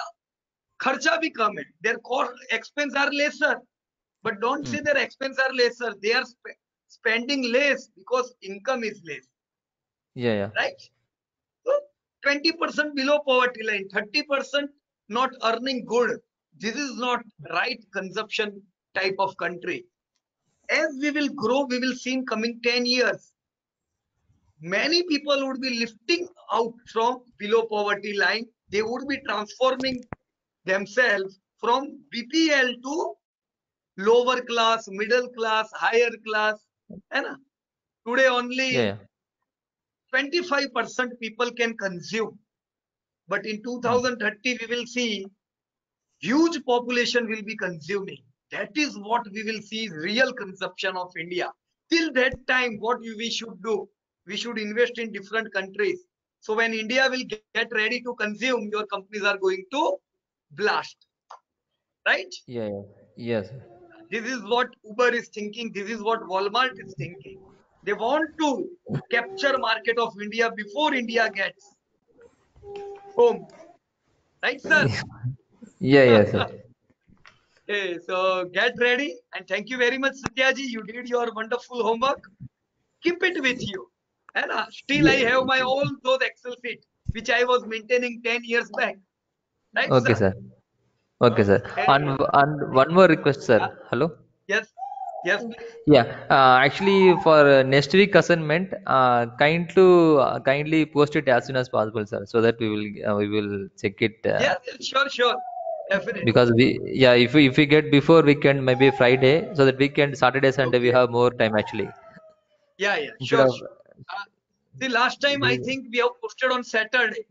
खर्चा भी कम है. Their cost expense are lesser. But don't Hmm. say their expense are lesser. They are spending less because income is less, Yeah, yeah. right? So 20% below poverty line, 30% not earning good. This is not right consumption type of country. As we will grow, we will see in coming 10 years, many people would be lifting out from below poverty line. They would be transforming themselves from BPL to lower class, middle class, higher class. है ना? Today Yeah, only yeah. 25% people can consume. But in Hmm. 2030, we will see huge population will be consuming. That is what we will see real consumption of India. Till that time, what we should do? We should invest in different countries. So when India will get ready to consume, your companies are going to blast, right? Yeah, yeah. Yes. This is what Uber is thinking. This is what Walmart is thinking. They want to capture market of India before India gets home. Right, sir? Yeah, yeah, sir. Hey, so get ready and thank you very much, Satyaji. You did your wonderful homework. Keep it with you. And still, I Yeah. have my all those Excel sheet which I was maintaining 10 years back. Right, Okay, sir? sir. Okay, sir. Okay. And one more request, sir. Uh, Hello. yes, yes, please. Yeah. Actually, for next week assignment, kindly post it as soon as possible, sir, so that we will check it. Yes, yes, sure, sure. Definitely. Because if we get before weekend, maybe Friday, so that weekend, Saturday, Sunday, we Okay. have more time actually. Yeah, yeah, Instead sure, of sure. The last time I this. think we have posted on Saturday.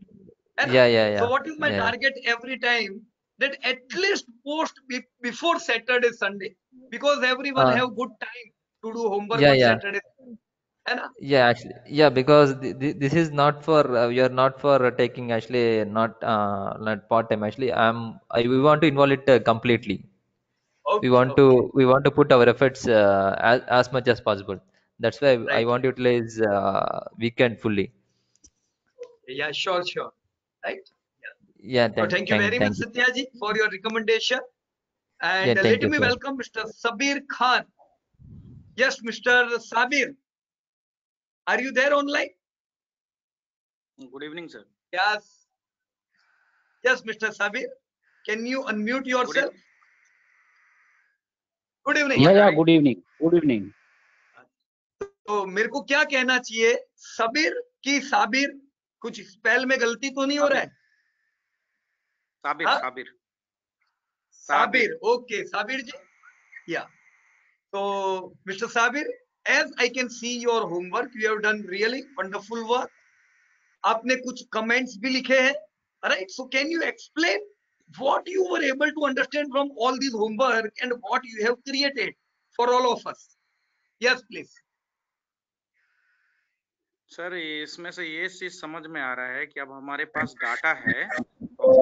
है ना? Yeah, yeah, So yeah, what is my yeah. target every time? That at least post before Saturday, Sunday. Because everyone Uh, have good time to do homework yeah, on yeah. Saturday. है ना? Yeah, actually, yeah, because this is not for you're not for taking actually not part time. Actually, we want to involve it completely. We Okay, want to okay, we want to put our efforts as much as possible. That's why I right, want right. to utilize weekend fully. Yeah, sure, sure. Right. Yeah. Yeah, So thank you very much, thank you. Satya ji, for your recommendation. Yeah, And thank let you, me sir. welcome Mr. Sabir Khan. Yes, Mr. Sabir, are you there online? Good evening, sir. Yes. Yes, Mr. Sabir. Can you unmute yourself? Good evening. Yeah, good evening. Good evening. तो मेरे को क्या कहना चाहिए, सबीर की साबिर? कुछ spell में गलती तो नहीं हो रहा है? साबिर, हाँ? Sabir, Sabir. Okay, Sabir ji. Yeah. So, Mr. Sabir, as I can see your homework, you have done really wonderful work. आपने कुछ comments भी लिखे हैं. Alright. So, can you explain what you were able to understand from all these homework and what you have created for all of us? Yes, please. Sir इसमें से ये चीज समझ में आ रहा है कि अब हमारे पास डाटा है तो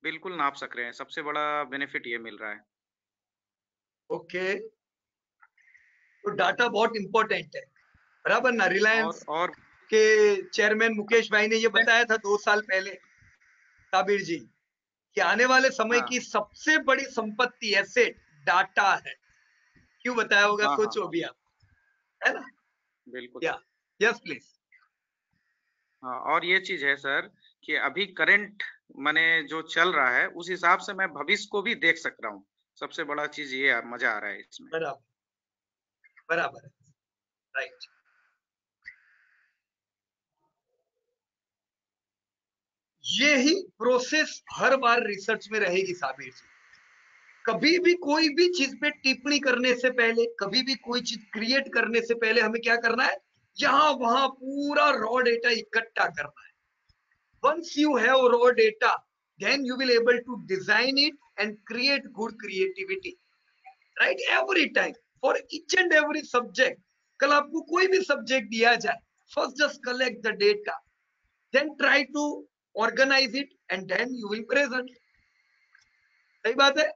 बिल्कुल नाप सक रहे हैं. सबसे बड़ा बेनिफिट ये मिल रहा है. ओके. तो डाटा बहुत इंपॉर्टेंट है, बराबर ना? रिलायंस और के चेयरमैन मुकेश भाई ने ये बताया था 2 साल पहले, साबिर जी, कि आने वाले समय की सबसे बड़ी संपत्ति एसेट डाटा है. क्यों बताया होगा? सोचो भी आप, है ना? बिल्कुल. या यस प्लीज. हाँ, और ये चीज है सर कि अभी करंट माने जो चल रहा है उस हिसाब से मैं भविष्य को भी देख सक रहा हूँ. सबसे बड़ा चीज ये मजा आ रहा है इसमें. बराबर, बराबर, राइट. ये ही प्रोसेस हर बार रिसर्च में रहेगी साबिर जी. कभी भी कोई भी चीज पे टिप्पणी करने से पहले, कभी भी कोई चीज क्रिएट करने से पहले हमें क्या करना है? यहां वहां पूरा रॉ डेटा इकट्ठा करना है. Once you have raw data, then you will able to design it and create good creativity, right? Every time for each and every subject. कल आपको कोई भी सब्जेक्ट दिया जाए, first just collect the data, then try to organize it and then you will present. सही बात है?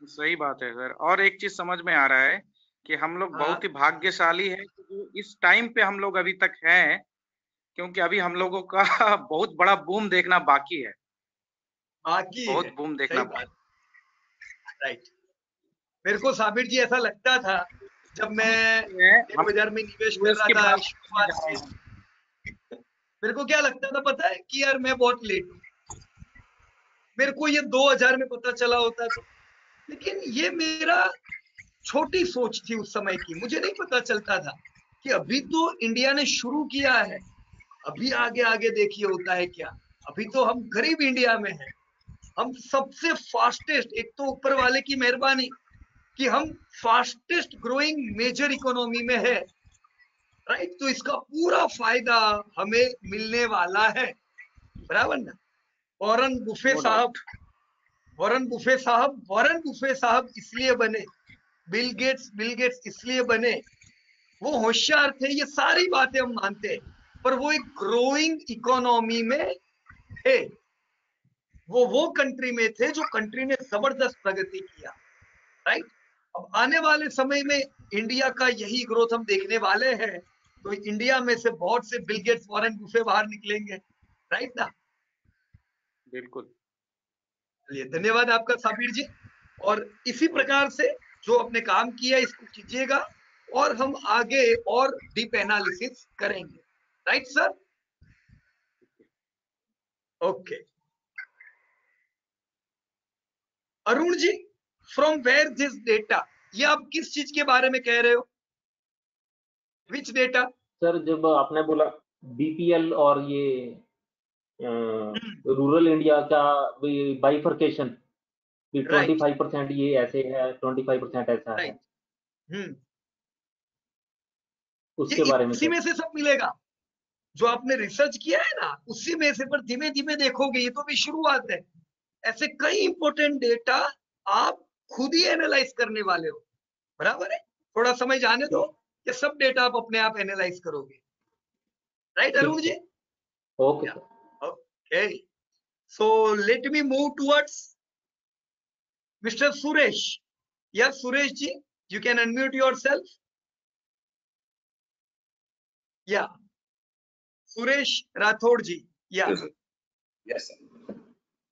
सही बात है सर. और एक चीज समझ में आ रहा है कि हम लोग बहुत ही भाग्यशाली है कि जो इस टाइम पे हम लोग अभी तक हैं, क्योंकि अभी हम लोगों का बहुत बड़ा बूम देखना बाकी है. बहुत बूम देखना बाकी. राइट. मेरे को साबिर जी ऐसा लगता था जब मैं बाजार में निवेश कर रहा था शुरुआत से, मेरे को क्या लगता था पता है कि यार मैं बहुत लेट हूँ. मेरे को ये 2000 में पता चला होता तो, लेकिन ये मेरा छोटी सोच थी उस समय की. मुझे नहीं पता चलता था कि अभी तो इंडिया ने शुरू किया है, अभी आगे आगे देखिए होता है क्या. अभी तो हम गरीब इंडिया में हैं, हम सबसे फास्टेस्ट, एक तो ऊपर वाले की मेहरबानी कि हम फास्टेस्ट ग्रोइंग मेजर इकोनॉमी में है, राइट. तो इसका पूरा फायदा हमें मिलने वाला है, बराबर ना? वॉरेन बुफे साहब इसलिए बने, बिल गेट्स इसलिए बने, वो होशियार थे. ये सारी बातें हम मानते हैं, पर वो एक ग्रोइंग इकोनॉमी में थे. वो कंट्री में थे जो कंट्री ने जबरदस्त प्रगति किया, राइट. अब आने वाले समय में इंडिया का यही ग्रोथ हम देखने वाले हैं. तो इंडिया में से बहुत से बिल गेट्स, वॉरेन बुफे बाहर निकलेंगे, राइट ना? बिल्कुल. चलिए, धन्यवाद आपका साबिर जी. और इसी प्रकार से जो अपने काम किया इसको कीजिएगा और हम आगे और डीप एनालिसिस करेंगे, right sir? Okay. Arun ji, from where this data? ये आप किस चीज के बारे में कह रहे हो? Which data? सर जब आपने बोला बीपीएल और ये रूरल इंडिया का बाइफर्केशन, 25% ये ऐसे है, 25% ऐसा है, उसके बारे में इसी में से सब मिलेगा जो आपने रिसर्च किया है ना, उसी में से. पर धीमे धीमे देखोगे, ये तो भी शुरुआत है. ऐसे कई इंपॉर्टेंट डेटा आप खुद ही एनालाइज करने वाले हो, बराबर है। थोड़ा समय जाने दो, ये सब डेटा आप अपने आप एनालाइज करोगे, right Arun ji? Okay okay, so let me move towards mister Suresh. Yes, Suresh ji, you can unmute yourself. Yeah, Suresh Rathod ji. Yeah. Yes, sir. Yes, sir.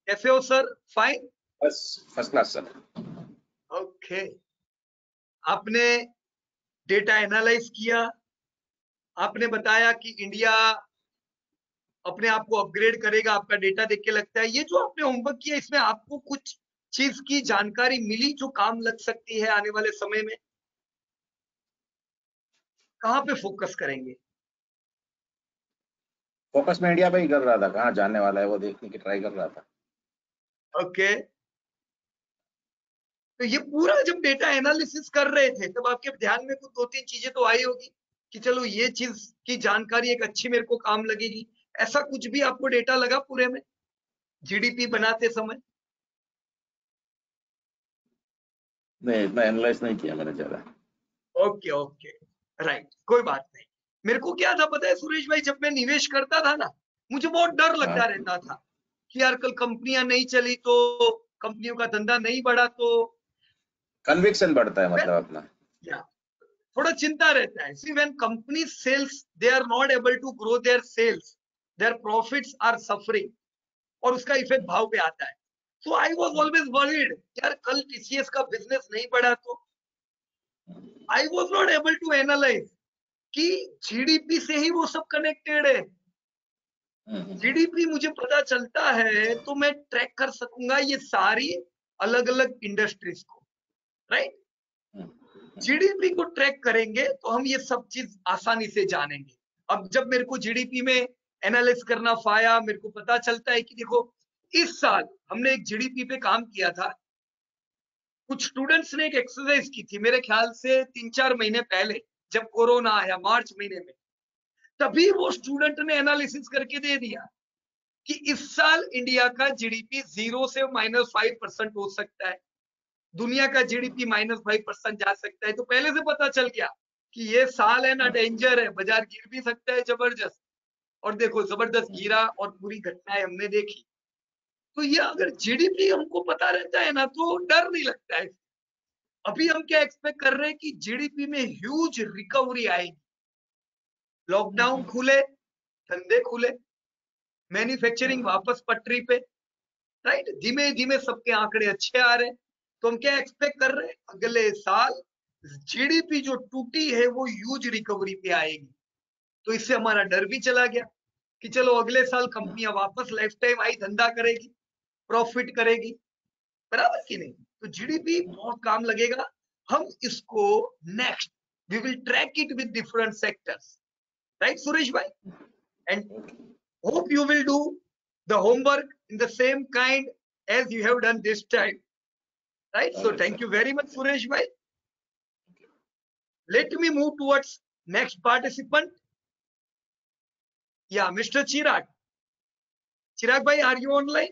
कैसे हो सर? फाइन. बस फर्स्ट क्लास सर. ओके, आपने data analyse किया, आपने बताया कि India अपने आप को अपग्रेड करेगा, आपका डेटा देख के लगता है। ये जो आपने होमवर्क किया, इसमें आपको कुछ चीज की जानकारी मिली जो काम लग सकती है आने वाले समय में? कहाँ पे फोकस करेंगे? फोकस में इंडिया पे ही कर रहा था, कहाँ जाने वाला है वो देखने की ट्राई कर रहा था. ओके, तो ये पूरा जब डेटा एनालिसिस कर रहे थे तब आपके ध्यान में कुछ 2-3 चीजें तो आई होगी कि चलो ये चीज की जानकारी एक अच्छी मेरे को काम लगेगी। ऐसा कुछ भी आपको डेटा लगा पूरे में जीडीपी बनाते समय? नहीं, इतना एनालाइज नहीं किया मैंने ज्यादा. ओके ओके, राइट, कोई बात नहीं। मेरे को क्या था पता है सुरेश भाई, जब मैं निवेश करता था ना, मुझे बहुत डर लगता रहता था कि यार कल कंपनियां नहीं चली तो, कंपनियों का धंधा नहीं बढ़ा तो। कन्विक्शन बढ़ता है मतलब अपना. थोड़ा चिंता रहता है। See, when company sales, they are not able to grow their sales, their profits are suffering, और उसका इफेक्ट भाव पे आता है। So I was always worried, यार कल टीसीएस का बिजनेस नहीं बढ़ा तो। I was not able to analyze कि जीडीपी से ही वो सब कनेक्टेड है। जीडीपी मुझे पता चलता है तो मैं ट्रैक कर सकूंगा ये सारी अलग अलग इंडस्ट्रीज को, राइट? जीडीपी को ट्रैक करेंगे तो हम ये सब चीज आसानी से जानेंगे। अब जब मेरे को जीडीपी में एनालिस करना पाया, मेरे को पता चलता है कि देखो इस साल हमने एक जीडीपी पे काम किया था। कुछ स्टूडेंट्स ने एक एक्सरसाइज की थी मेरे ख्याल से 3-4 महीने पहले, जब कोरोना आया मार्च महीने में, तभी वो स्टूडेंट ने एनालिसिस करके दे दिया कि इस साल इंडिया का जीडीपी 0 से -5% हो सकता है, दुनिया का जीडीपी -5% जा सकता है। तो पहले से पता चल गया कि ये साल है ना, डेंजर है, बाजार गिर भी सकता है जबरदस्त। और देखो जबरदस्त गिरा और पूरी घटनाएं हमने देखी। तो ये अगर जीडीपी हमको पता रहता है ना तो डर नहीं लगता है। अभी हम क्या एक्सपेक्ट कर रहे हैं कि जीडीपी में ह्यूज रिकवरी आएगी। लॉकडाउन खुले, धंधे खुले, मैन्युफैक्चरिंग वापस पटरी पे, राइट? धीमे धीमे सबके आंकड़े अच्छे आ रहे हैं। तो हम क्या एक्सपेक्ट कर रहे हैं, अगले साल जीडीपी जो टूटी है वो ह्यूज रिकवरी पे आएगी। तो इससे हमारा डर भी चला गया कि चलो अगले साल कंपनियां वापस लाइफ टाइम आई धंधा करेगी, प्रॉफिट करेगी, बराबर कि नहीं? तो जीडीपी बहुत काम लगेगा। हम इसको next we will track it with different sectors, right Suresh भाई? And hope you will do the homework in the same kind as you have done this time, right? So thank you very much Suresh bhai. Let me move towards next participant. Yeah, Mr. Chirag bhai, are you online?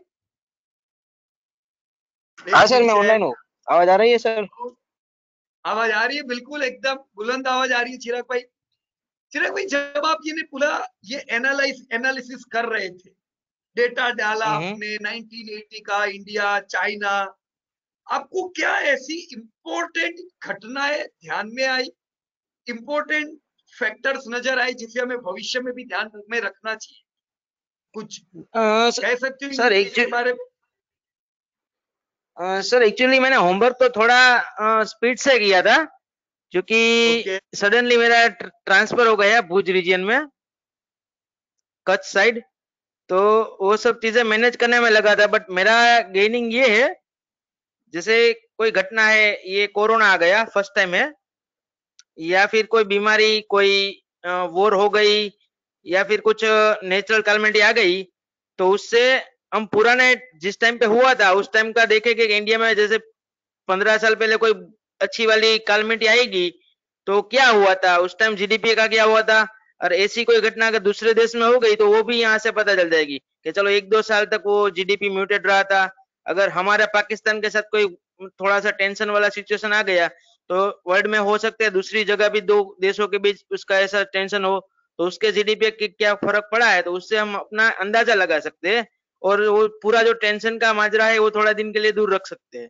हाँ sir, मैं online हूँ। आवाज आ रही है sir? आवाज आ रही है, बिल्कुल एकदम बुलंद आवाज आ रही है चिराग भाई। चिराग भाई, जब आप ये पूरा ये एनालिसिस कर रहे थे, डेटा डाला आपने 1980 का, इंडिया, चाइना, आपको क्या ऐसी इंपॉर्टेंट घटनाएं ध्यान में आई, इंपॉर्टेंट फैक्टर्स नजर आए जिसे हमें भविष्य में भी ध्यान में रखना चाहिए? कुछ कह सकते हो सर इसके बारे में? सर एक्चुअली मैंने होमवर्क तो थोड़ा स्पीड से किया था, क्योंकि सडनली मेरा ट्रांसफर हो गया भुज रीजन में, कच्छ साइड, तो वो सब चीजें मैनेज करने में लगा था। बट मेरा गेनिंग ये है, जैसे कोई घटना है, ये कोरोना आ गया फर्स्ट टाइम है, या फिर कोई बीमारी, कोई वॉर हो गई, या फिर कुछ नेचुरल कैलेमिटी आ गई, तो उससे हम पुराने जिस टाइम पे हुआ था उस टाइम का देखें कि इंडिया में जैसे 15 साल पहले कोई अच्छी वाली कैलेमिटी आएगी तो क्या हुआ था, उस टाइम जीडीपी का क्या हुआ था, और ऐसी कोई घटना अगर दूसरे देश में हो गई तो वो भी यहाँ से पता चल जाएगी कि चलो 1-2 साल तक वो जीडीपी म्यूटेड रहा था। अगर हमारे पाकिस्तान के साथ कोई थोड़ा सा टेंशन वाला सिचुएशन आ गया तो वर्ल्ड में हो सकता है दूसरी जगह भी दो देशों के बीच उसका ऐसा टेंशन हो तो उसके जीडीपी पे क्या फर्क पड़ा है तो उससे हम अपना अंदाजा लगा सकते हैं और वो पूरा जो टेंशन का माजरा है वो थोड़ा दिन के लिए दूर रख सकते हैं।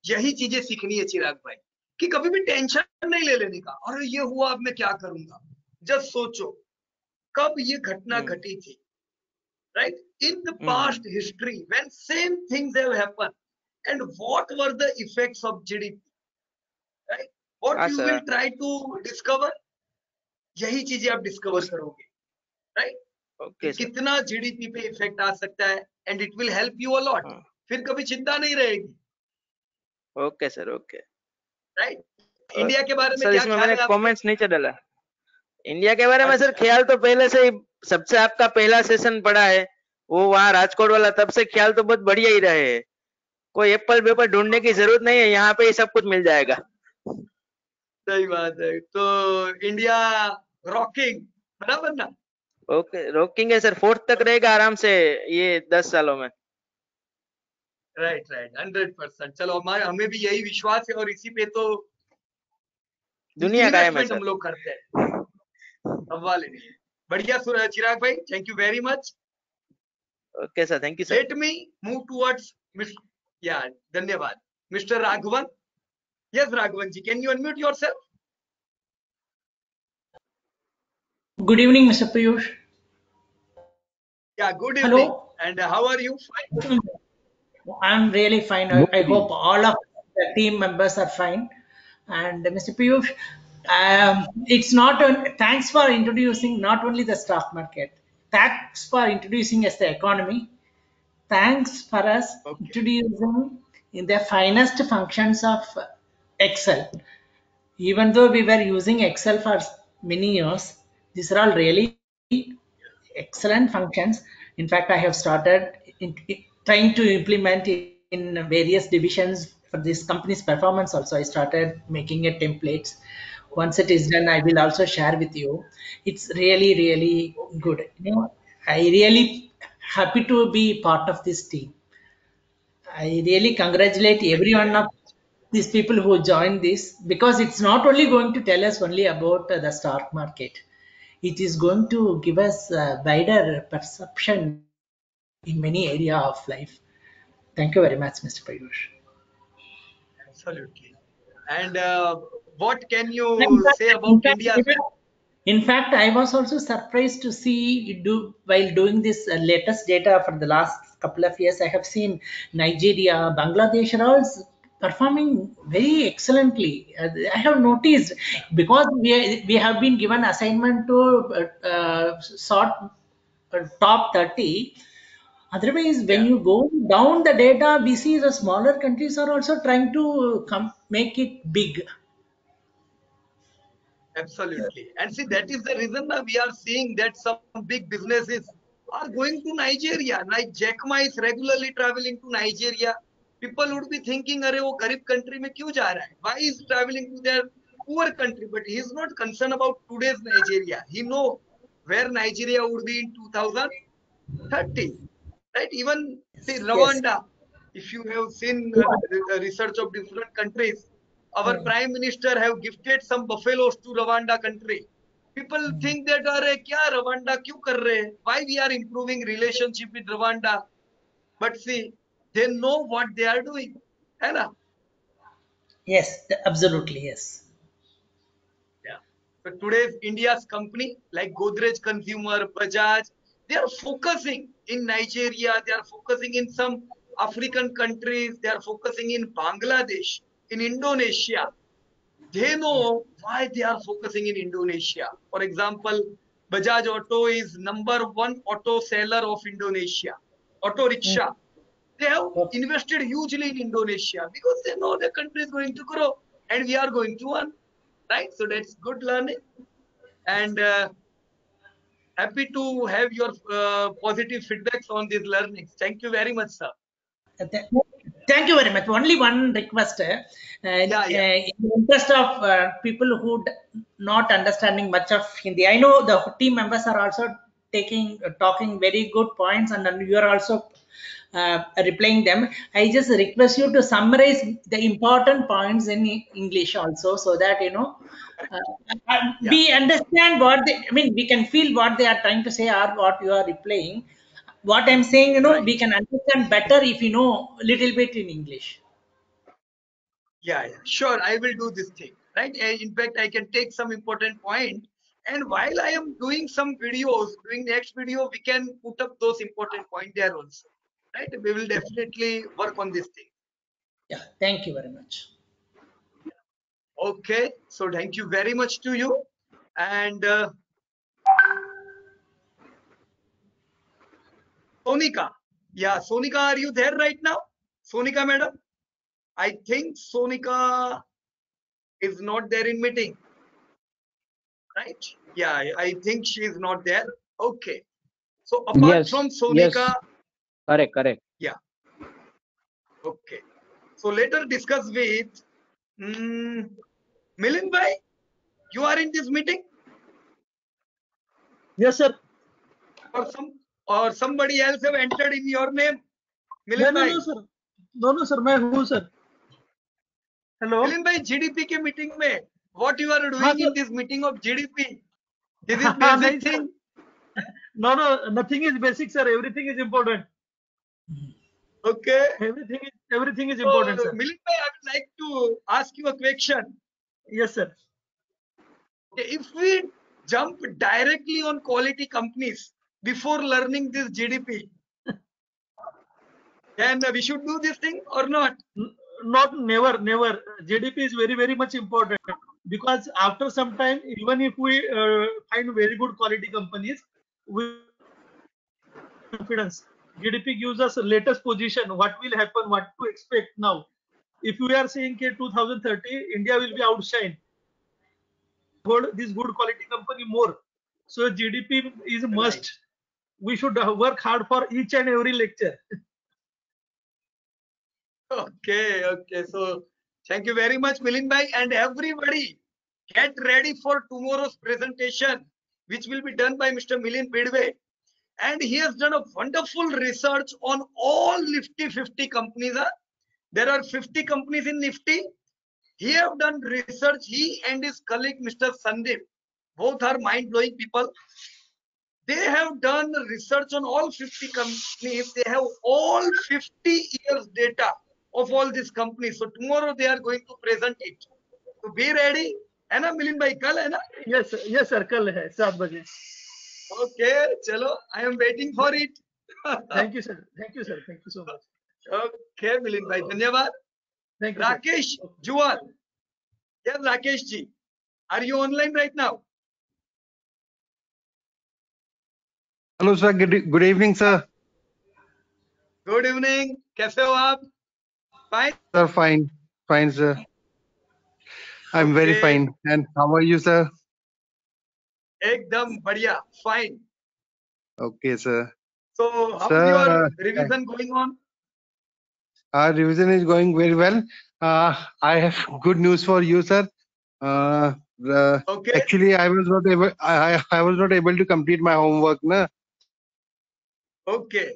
यही चीजें सीखनी है चिराग भाई कि कभी भी टेंशन नहीं ले लेने का। और ये हुआ अब मैं क्या करूंगा, जस्ट सोचो कब ये घटना घटी थी, right? In the past history, when same things have happened, and what were the effects of GDP, right? What you will try to discover, यही चीजें आप डिस्कवर करोगे, right? Okay, कितना GDP पे इफेक्ट आ सकता है, and it will help you a lot. फिर कभी चिंता नहीं रहेगी। Okay sir, okay, right. India के बारे में सर क्या इसमें ख्याल मैंने है कमेंट्स नीचे डाला। इंडिया के बारे में सर ख्याल तो पहले से ही, सबसे आपका पहला सेशन पड़ा है वो वहाँ राजकोट वाला, तब से ख्याल तो बहुत बढ़िया ही रहे है। कोई एप्पल पेपर ढूंढने की जरूरत नहीं है, यहाँ पे ही सब कुछ मिल जाएगा। सही बात है। तो इंडिया रॉकिंग, बराबर ना? ओके, रॉकिंग है सर, 4th तक रहेगा आराम से ये 10 सालों में। Right right, 100%। चलो हमें भी यही विश्वास है और इसी पे तो दुनिया कायम है सर। हम लोग करते हैं, सवाल नहीं है। बढ़िया चिराग भाई, thank you very much. Okay sir, thank you sir. Let me move towards या धन्यवाद mister Raghavan. Yes Raghavan ji, can you unmute yourself? Good evening, Mr. Piyush. Yeah, good evening. Hello. And how are you? Fine. I'm really fine. I hope all of the team members are fine. And Mr. Piyush, it's not thanks for introducing not only the stock market, thanks for introducing us the economy. Thanks for us introducing in the finest functions of Excel. Even though we were using Excel for many years, these are all really excellent functions. In fact, I have started trying to implement it in various divisions for this company's performance. Also, I started making a templates. Once it is done, I will also share with you. It's really, really good. You know, I really happy to be part of this team. I really congratulate every one of these people who joined this, because it's not only going to tell us only about the stock market. It is going to give us a wider perception in many areas of life. Thank you very much, Mr. Piyush. Absolutely. And what can you say about India? In fact, I was also surprised to see while doing this latest data for the last couple of years. I have seen Nigeria, Bangladesh are all performing very excellently. I have noticed, because we have been given assignment to sort top 30. Otherwise, when you go down the data, we see the smaller countries are also trying to make it big. Absolutely. And see, that is the reason that we are seeing that some big businesses are going to Nigeria. Like Jack Ma is regularly traveling to Nigeria. People would be thinking, "Arey, wo garib country mein kyun ja raha hai? Why is traveling to their poor country?" But he is not concerned about today's Nigeria. He knows where Nigeria would be in 2030. Right? Even see Rwanda. If you have seen the research of different countries, our prime minister have gifted some buffaloes to Rwanda country. People think that, "Arey, kya Rwanda kyun kar rahe? Why we are improving relationship with Rwanda?" But see, they know what they are doing, है ना? Yes, absolutely, yes. Yeah. So today's India's company like Godrej Consumer, Bajaj, they are focusing in Nigeria. They are focusing in some African countries. They are focusing in Bangladesh, in Indonesia. They know why they are focusing in Indonesia. For example, Bajaj Auto is #1 auto seller of Indonesia. Auto rickshaw. They have invested hugely in Indonesia because they know the country is going to grow and we are going to earn. Right? So that's good learning. And happy to have your positive feedbacks on these learnings. Thank you very much, sir. Thank you very much. Only one request. In the interest of people who not understanding much of Hindi, I know the team members are also talking very good points, and then you are also replying them. I just request you to summarize the important points in English also, so that we understand what we can feel what they are trying to say or what you are replying. What I'm saying, we can understand better if you know a little bit in English. Yeah, sure. I will do this thing, right? In fact, I can take some important point, and while I am doing some videos, doing next video, we can put up those important point there also, right? We will definitely work on this thing. Yeah, thank you very much. Okay, so thank you very much to you, and Sonika. Yeah, Sonika, are you there right now? Sonika, madam? I think Sonika is not there in meeting, right? Yeah, I think she is not there. Okay. So apart from Sonika, correct. yeah. Okay. So later discuss with Milind bhai. You are in this meeting? Yes, sir. Or somebody else have entered in your name? Milind bhai. No, sir. No, sir. मैं हूँ, sir. Hello. Milind bhai, GDP के meeting में, what you are doing in this meeting of GDP? Is it basic thing? No, nothing is basic, sir. Everything is important. Okay. Everything is important, sir. Milind bhai, I would like to ask you a question. Yes, sir. Okay, if we jump directly on quality companies before learning this GDP, then we should do this thing or not? Never. GDP is very, very much important, because after some time, even if we find very good quality companies, we confidence. GDP gives us latest position, what will happen, what to expect now. If we are saying 2030, India will be outshine. Hold this good quality company more. So GDP is a must. Right. We should work hard for each and every lecture. Okay. So thank you very much, Milind bhai, and everybody get ready for tomorrow's presentation, which will be done by Mr. Milind Bidve. And he has done a wonderful research on all Nifty 50 companies. There are 50 companies in Nifty. He have done research, he and his colleague Mr. Sandeep, both are mind-blowing people. They have done research on all 50 companies. They have all 50 years data of all these companies. So tomorrow they are going to present it. So be ready. है ना मिलिंद भाई, कल है ना? Yes sir, कल है 7 बजे. Okay, चलो, I am waiting for it. Thank you sir. Thank you so much. Okay, Milind भाई, धन्यवाद. Thank you. Rakesh Juwal. Yes, Rakesh ji, are you online right now? Hello sir, good evening sir. Good evening. कैसे हो आप? Fine. Sir, fine sir. I'm very fine. And how are you sir? एकदम बढ़िया, fine. Okay sir. So how is your revision going on? Our revision is going very well. I have good news for you sir. Okay. Actually, I was not able to complete my homework na. Okay,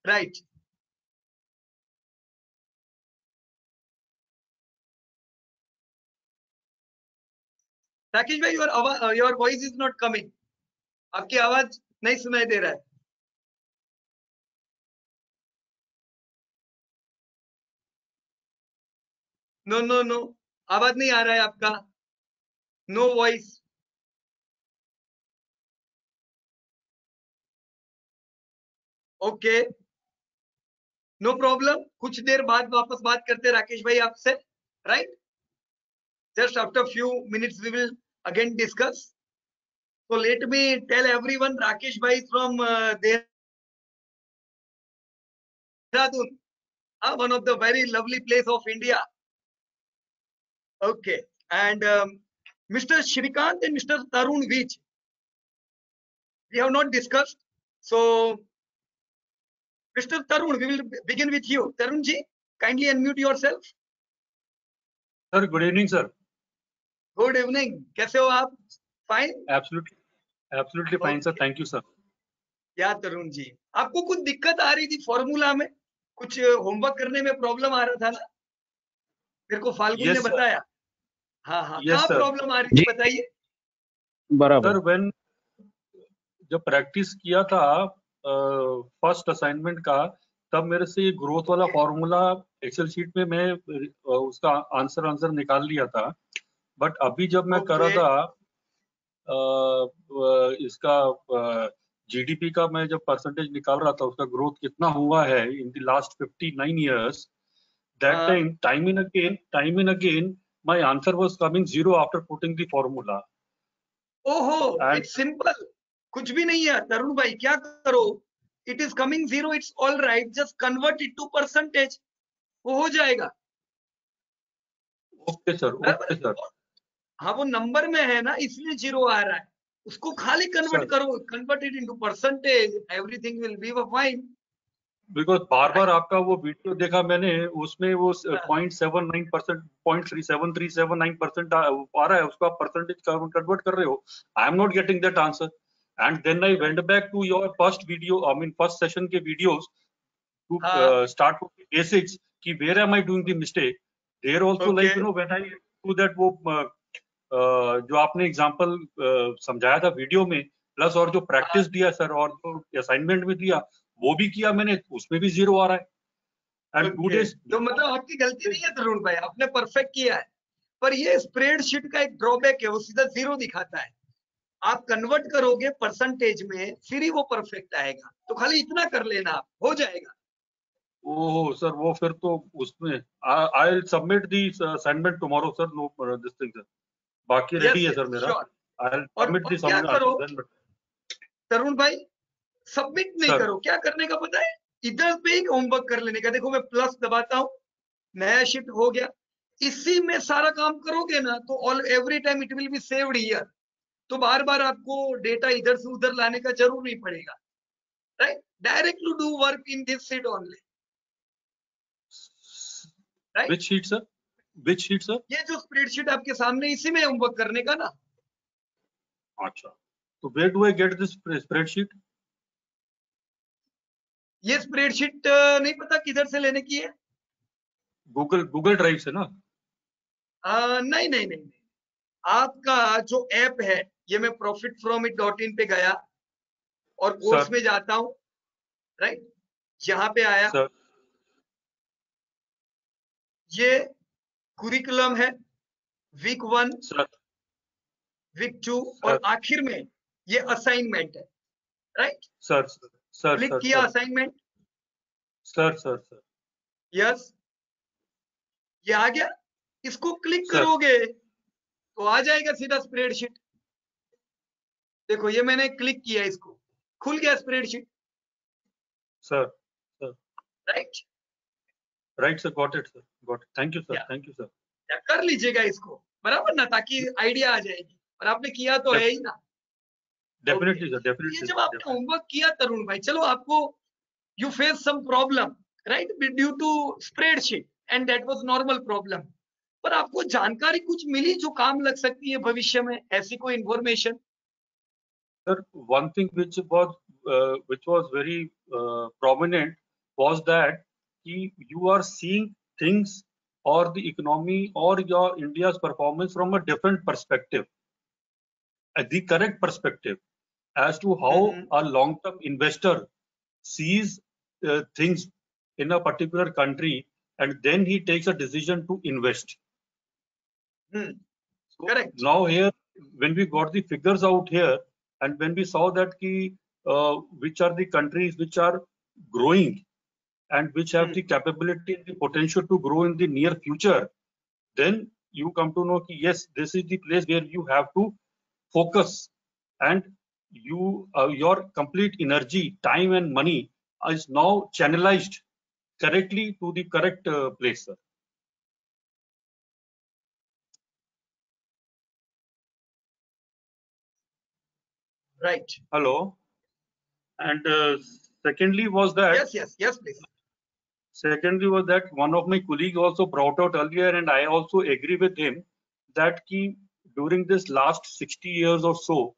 right. Rakesh भाई, your voice is not coming. आपकी आवाज नहीं सुनाई दे रहा है. No, आवाज नहीं आ रहा है आपका. No voice. Okay. No problem. कुछ देर बाद वापस बात करते राकेश भाई आपसे, right? Just after few minutes we will again discuss. So let me tell everyone, Rakesh bhai is from Dehradun, one of the very lovely place of India. Okay, and Mr. Shrikant and Mr. Tarun Vij, we have not discussed. So Mr. Tarun, we will begin with you. Tarun ji, kindly unmute yourself. Sir, good evening, sir. Good evening. कैसे हो आप? Fine? Absolutely fine, sir. Thank you, sir. क्या तरुण जी, आपको कुछ दिक्कत आ रही थी formula में, कुछ होमवर्क करने में प्रॉब्लम आ रहा था ना, मेरे को फाल्गुन ने बताया। हाँ हाँ, कहाँ प्रॉब्लम आ रही थी बताइए। बराबर सर, व्हेन जब प्रैक्टिस किया था फर्स्ट असाइनमेंट का, तब मेरे से ये ग्रोथ वाला फॉर्मूला एक्सेल शीट में मैं उसका आंसर निकाल लिया था। बट अभी जब मैं कर रहा था इसका जीडीपी का, मैं जब परसेंटेज निकाल रहा था उसका ग्रोथ कितना हुआ है in the last 59 years, that time and again my answer was coming 0 after putting the formula. ओहो, इट्स सिंपल, कुछ भी नहीं है तरुण भाई, क्या करो, it is coming 0, it's all right, just convert it to percentage, वो हो जाएगा। Okay sir, okay sir. हाँ, वो नंबर में है ना, इसलिए 0 आ रहा है, उसको खाली कन्वर्ट करो, convert it into percentage, everything will be fine. Because बार बार आपका वो वीडियो देखा मैंने, उसमें वो 0.79%, 0.37379% आ रहा है, उसको आप परसेंटेज कन्वर्ट कर रहे हो। I am not getting that answer, and then I went back to your first video, I mean first session के videos to start with basics कि where am I doing the mistake. There also like you know when I do that, वो जो आपने example समझाया था video में, plus और जो प्रैक्टिस दिया सर, और जो असाइनमेंट में दिया वो भी किया मैंने, उसमें भी 0 आ रहा है। एंड 2 days, तो मतलब आपकी गलती नहीं है तरुण भाई, आपने परफेक्ट किया है, पर ये स्प्रेडशीट का एक ड्रॉबैक है, वो सीधा 0 दिखाता है। आप कन्वर्ट करोगे परसेंटेज में, फिर ही वो परफेक्ट आएगा, तो खाली इतना कर लेना, आप हो जाएगा। ओह सर, वो फिर तो उसमें I will submit the assignment tomorrow sir, no this thing sir, बाकी रेडी है सर मेरा। I will submit the assignment. Tarun भाई सबमिट नहीं करो, क्या करने का पता है, इधर पे ही होमवर्क कर लेने का। देखो मैं प्लस दबाता हूँ, नया शिफ्ट हो गया, इसी में सारा काम करोगे ना, तो all every time it will be saved here, तो बार बार आपको डेटा इधर से उधर लाने का जरूर नहीं पड़ेगा, right. Directly do work in this sheet only, right. Which sheet sir, which sheet sir? ये जो स्प्रेडशीट आपके सामने, इसी में होमवर्क करने का ना। अच्छा, तो where do I get this spreadsheet? ये स्प्रेडशीट नहीं पता किधर से लेने की है, गूगल ड्राइव से ना? नहीं नहीं नहीं, आपका जो ऐप है, ये मैं profitfromit.in पे गया और कोर्स में जाता हूं, राइट, यहाँ पे आया सर। ये कुरिकुलम है, वीक 1, वीक 2 और आखिर में ये असाइनमेंट है, राइट। सर क्लिक किया असाइनमेंट, सर यस, ये आ गया, इसको क्लिक करोगे तो आ जाएगा सीधा स्प्रेडशीट। देखो ये मैंने क्लिक किया, इसको खुल गया spreadsheet, sir. Right sir, got it sir, got it, thank you sir, thank you sir. कर लीजिएगा इसको, बराबर ना, ताकि आइडिया आ जाएगी, और आपने किया तो है ही ना। Definitely sir, definitely. ये जब आपने होमवर्क किया तरुण भाई, चलो आपको you face some problem, right, due to spreadsheet, and that was normal problem, पर आपको जानकारी कुछ मिली जो काम लग सकती है भविष्य में, ऐसी कोई information? Sir, one thing which was very prominent was that you are seeing things or the economy or your India's performance from a different perspective, the correct perspective as to how a long-term investor sees things in a particular country, and then he takes a decision to invest. Correct. Now here, when we got the figures out here, and when we saw that which are the countries which are growing and which have the capability and the potential to grow in the near future, then you come to know yes, this is the place where you have to focus, and your complete energy, time and money is now channelized correctly to the correct place, sir. Right. Hello. And secondly was that yes please. Secondly was that one of my colleagues also brought out earlier, and I also agree with him, that during this last 60 years or so,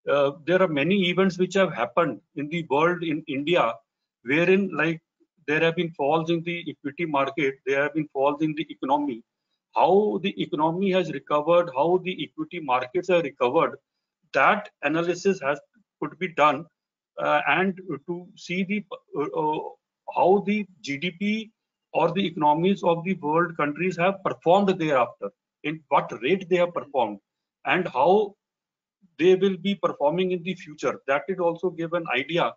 there are many events which have happened in the world, in India, wherein like there have been falls in the equity market, there have been falls in the economy. How the economy has recovered, how the equity markets have recovered, that analysis could be done, and to see how the GDP or the economies of the world countries have performed thereafter, in what rate they have performed, and how they will be performing in the future. That will also give an idea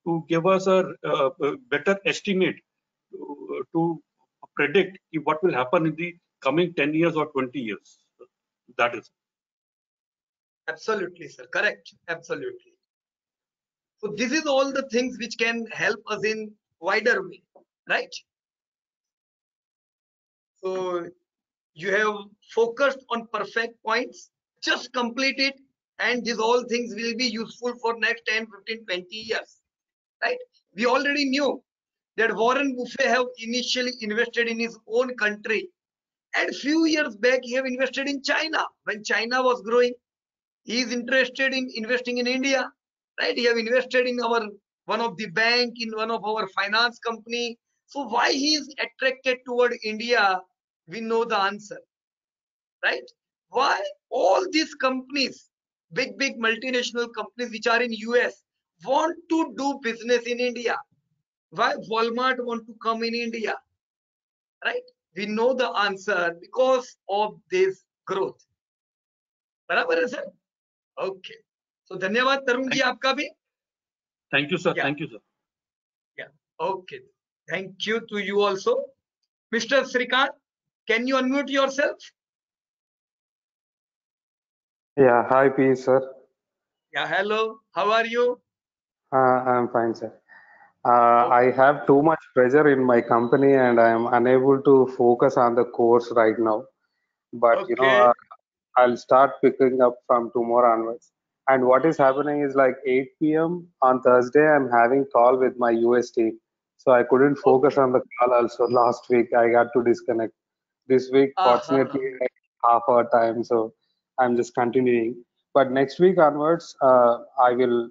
to give us a better estimate to predict what will happen in the coming 10 years or 20 years. That is. Absolutely, sir. Correct. Absolutely. So this is all the things which can help us in wider way, right? So you have focused on perfect points. Just complete it, and these all things will be useful for next 10, 15, 20 years, right? We already knew that Warren Buffett have initially invested in his own country, and few years back he have invested in China when China was growing. He is interested in investing in India, right? He have invested in our one of the bank, in one of our finance company. So why he is attracted toward India? We know the answer, right? Why all these companies, big multinational companies which are in US, want to do business in India? Why Walmart want to come in India, right? We know the answer because of this growth. बराबर है sir? Okay. So धन्यवाद तरुण जी आपका भी. Thank you, sir. Yeah. Thank you, sir. Yeah. Okay. Thank you to you also. Mr. Srikant, can you unmute yourself? Yeah, hi, P, sir. Yeah, hello. How are you? I'm fine, sir. I have too much pressure in my company and I am unable to focus on the course right now. But, Okay. I'll start picking up from tomorrow onwards. And what is happening is like 8 p.m. on Thursday, I'm having call with my US team. So I couldn't focus on the call also last week. I got to disconnect. This week, fortunately, I had half hour time. So I'm just continuing. But next week onwards, I will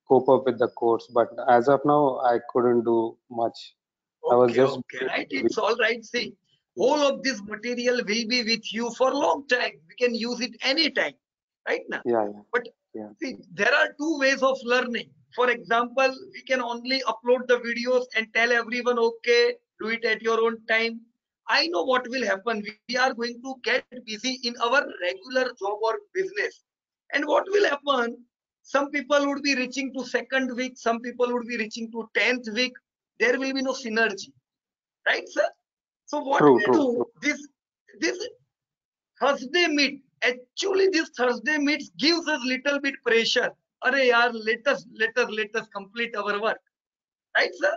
cope up with the course. But as of now, I couldn't do much. I was just Okay, right. It's all right. See, whole of this material will be with you for a long time. We can use it anytime, right now. Yeah. But Yeah. see, there are two ways of learning. For example, we can only upload the videos and tell everyone, okay, do it at your own time. I know what will happen. We are going to get busy in our regular job or business. And what will happen? Some people would be reaching to second week. Some people would be reaching to 10th week. There will be no synergy, right, sir? So what True, we true, do, true. this Thursday meet, actually this Thursday meets gives us little bit pressure. Arey yaar, let us complete our work, right, sir?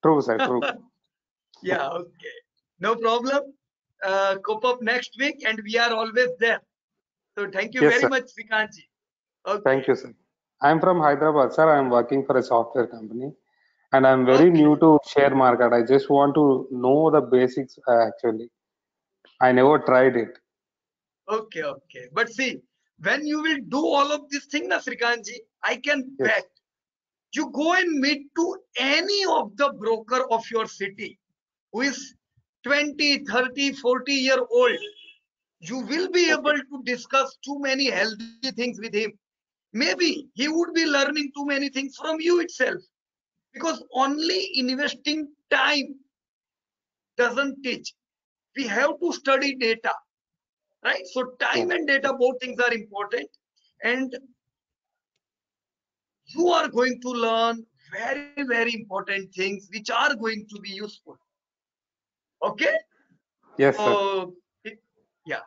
True, sir. True. Yeah, okay, no problem. Cope up next week, and we are always there. So thank you Yes, very sir. much, Srikantji. Okay. Thank you, sir. I'm from Hyderabad, sir. I'm working for a software company and I'm very new to share market. I just want to know the basics actually. I never tried it. Okay. But see, when you will do all of these things, na Srikantji, I can Yes. bet you go and meet to any of the broker of your city who is 20, 30, 40-year old. You will be able to discuss too many healthy things with him. Maybe he would be learning too many things from you itself, because only investing time doesn't teach. We have to study data, right? So time and data, both things are important, and you are going to learn very important things which are going to be useful. Okay. Yes, sir. So yeah.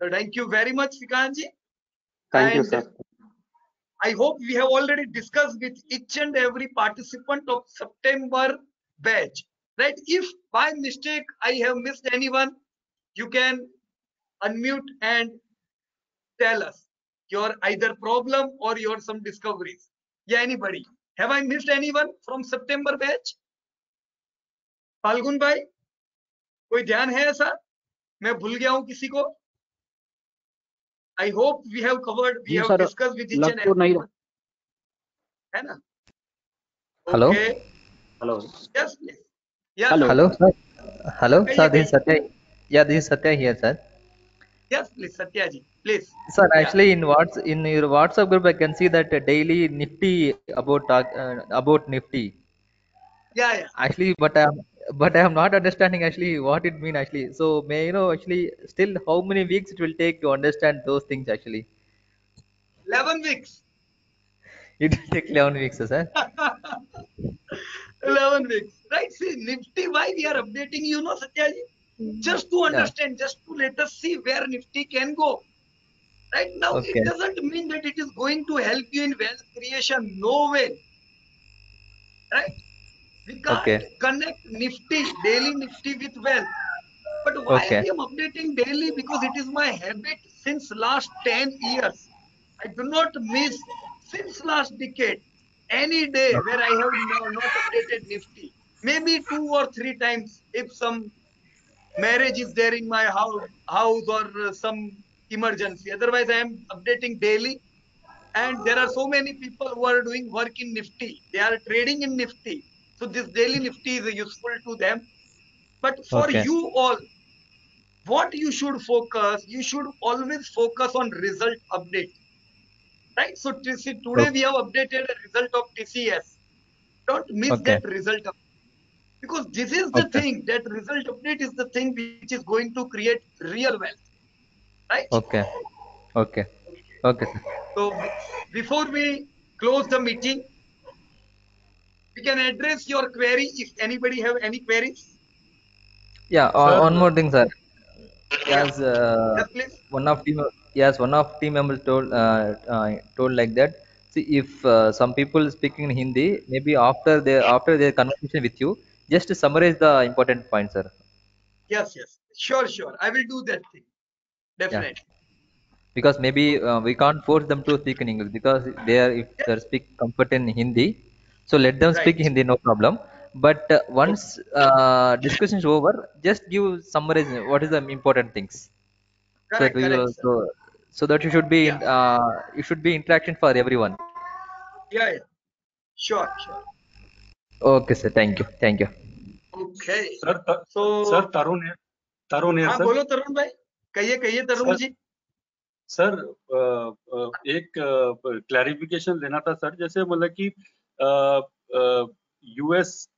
So thank you very much, Srikantji. Thank you, And sir. I hope we have already discussed with each and every participant of September batch, right? If by mistake I have missed anyone, you can unmute and tell us your either problem or your some discoveries. Yeah, anybody. Have I missed anyone from September batch? Phalgun भाई, कोई ध्यान है ऐसा? मैं भूल गया हूं किसी को? I hope we have covered, we जी have sir, discussed with each लग and तो नहीं everyone. है ना? Hello? Okay. Hello. Yes, please. Yeah, Hello. sir. Hello, sir. Hello, कहिए, sir. This is कहिए. Satya. Yeah, this is Satya here, sir. Yes, please, Satya ji, please. Sir, Yeah. actually, in your WhatsApp group, I can see that daily Nifty about Nifty. Yeah, yeah. Actually, but I am not understanding actually what it mean actually. So may you know actually still how many weeks it will take to understand those things actually? 11 weeks. It will take 11 weeks, sir. 11 weeks. Right? See, Nifty, why we are updating, you know, Satya ji? Just to Yeah. understand, just to let us see where Nifty can go. Right now, Okay. it doesn't mean that it is going to help you in wealth creation. No way. Right? We can't Okay. connect Nifty, daily Nifty with wealth. But why Okay. I am updating daily? Because it is my habit since last 10 years. I do not miss since last decade any day where I have not updated Nifty. Maybe 2 or 3 times if some marriage is there in my house or some emergency. Otherwise, I am updating daily. And there are so many people who are doing work in Nifty. They are trading in Nifty. So this daily Nifty is useful to them. But for Okay. you all, what you should focus, you should always focus on result update. Right? So today we have updated a result of TCS. Don't miss Okay. that result update. Because this is the Okay. thing, that result update is the thing which is going to create real wealth. Right? Okay. Okay. Okay, sir. So before we close the meeting, we can address your query if anybody have any queries. Yeah. Sir, One more thing, sir. Yeah. Yes. Yes, please. One of team members told like that. See, if some people speaking in Hindi, maybe after their conversation with you, just to summarize the important points, sir. Yes, yes. Sure, sure. I will do that thing. Yeah. Definitely. Because maybe we can't force them to speak in English because if they speak comfort in Hindi, so let them speak Right. Hindi, no problem. But once discussion is over, just give summarize what is the important things, so that Correct, we correct, will sir. so that Yeah. you should be interaction for everyone. Yeah, yeah. Sure, sure. Okay, sir. Thank you. Okay. Sir So, तरुण है हाँ sir. बोलो तरुण भाई, कहिए Tarun ji. Sir एक clarification लेना था sir, जैसे मतलब कि US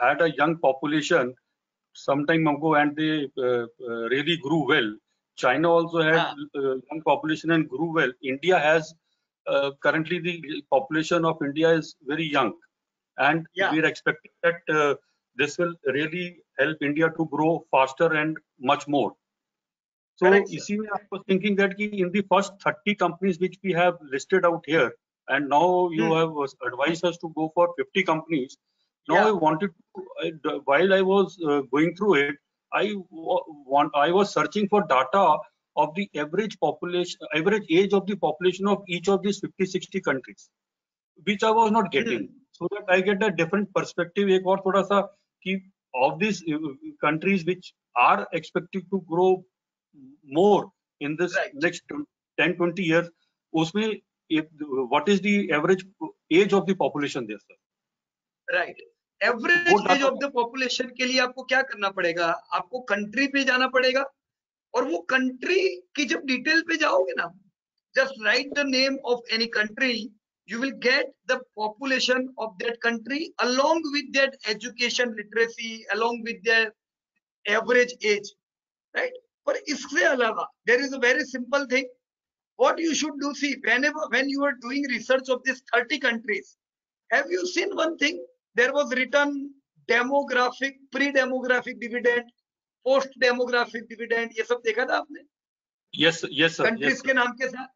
had a young population some time ago and they really grew well. China also had young population and grew well. India has currently the population of India is very young, and we are expecting that this will really help India to grow faster and much more. So, इसी में I was thinking that in the first 30 companies which we have listed out here, and now you have advised us to go for 50 companies. Now I wanted to, while I was going through it, I was searching for data of the average population, average age of the population of each of these 50-60 countries, which I was not getting. So that I get a different perspective. एक और थोड़ा सा कि of these countries which are expected to grow more in this next 10-20 years, उसमें what is the average age of the population there, sir? Right. Average age of the population के लिए आपको क्या करना पड़ेगा, आपको कंट्री पे जाना पड़ेगा और वो कंट्री की जब डिटेल पे जाओगे ना, just right the name of any country, you will get the population of that country along with that education literacy, along with their average age, right? पर इससे अलावा there is a very simple thing what you should do. See, when you are doing research of these 30 countries, have you seen one thing? There was written demographic, pre-demographic dividend, post-demographic dividend, ये सब देखा था आपने? Yes, sir. Countries के नाम के साथ,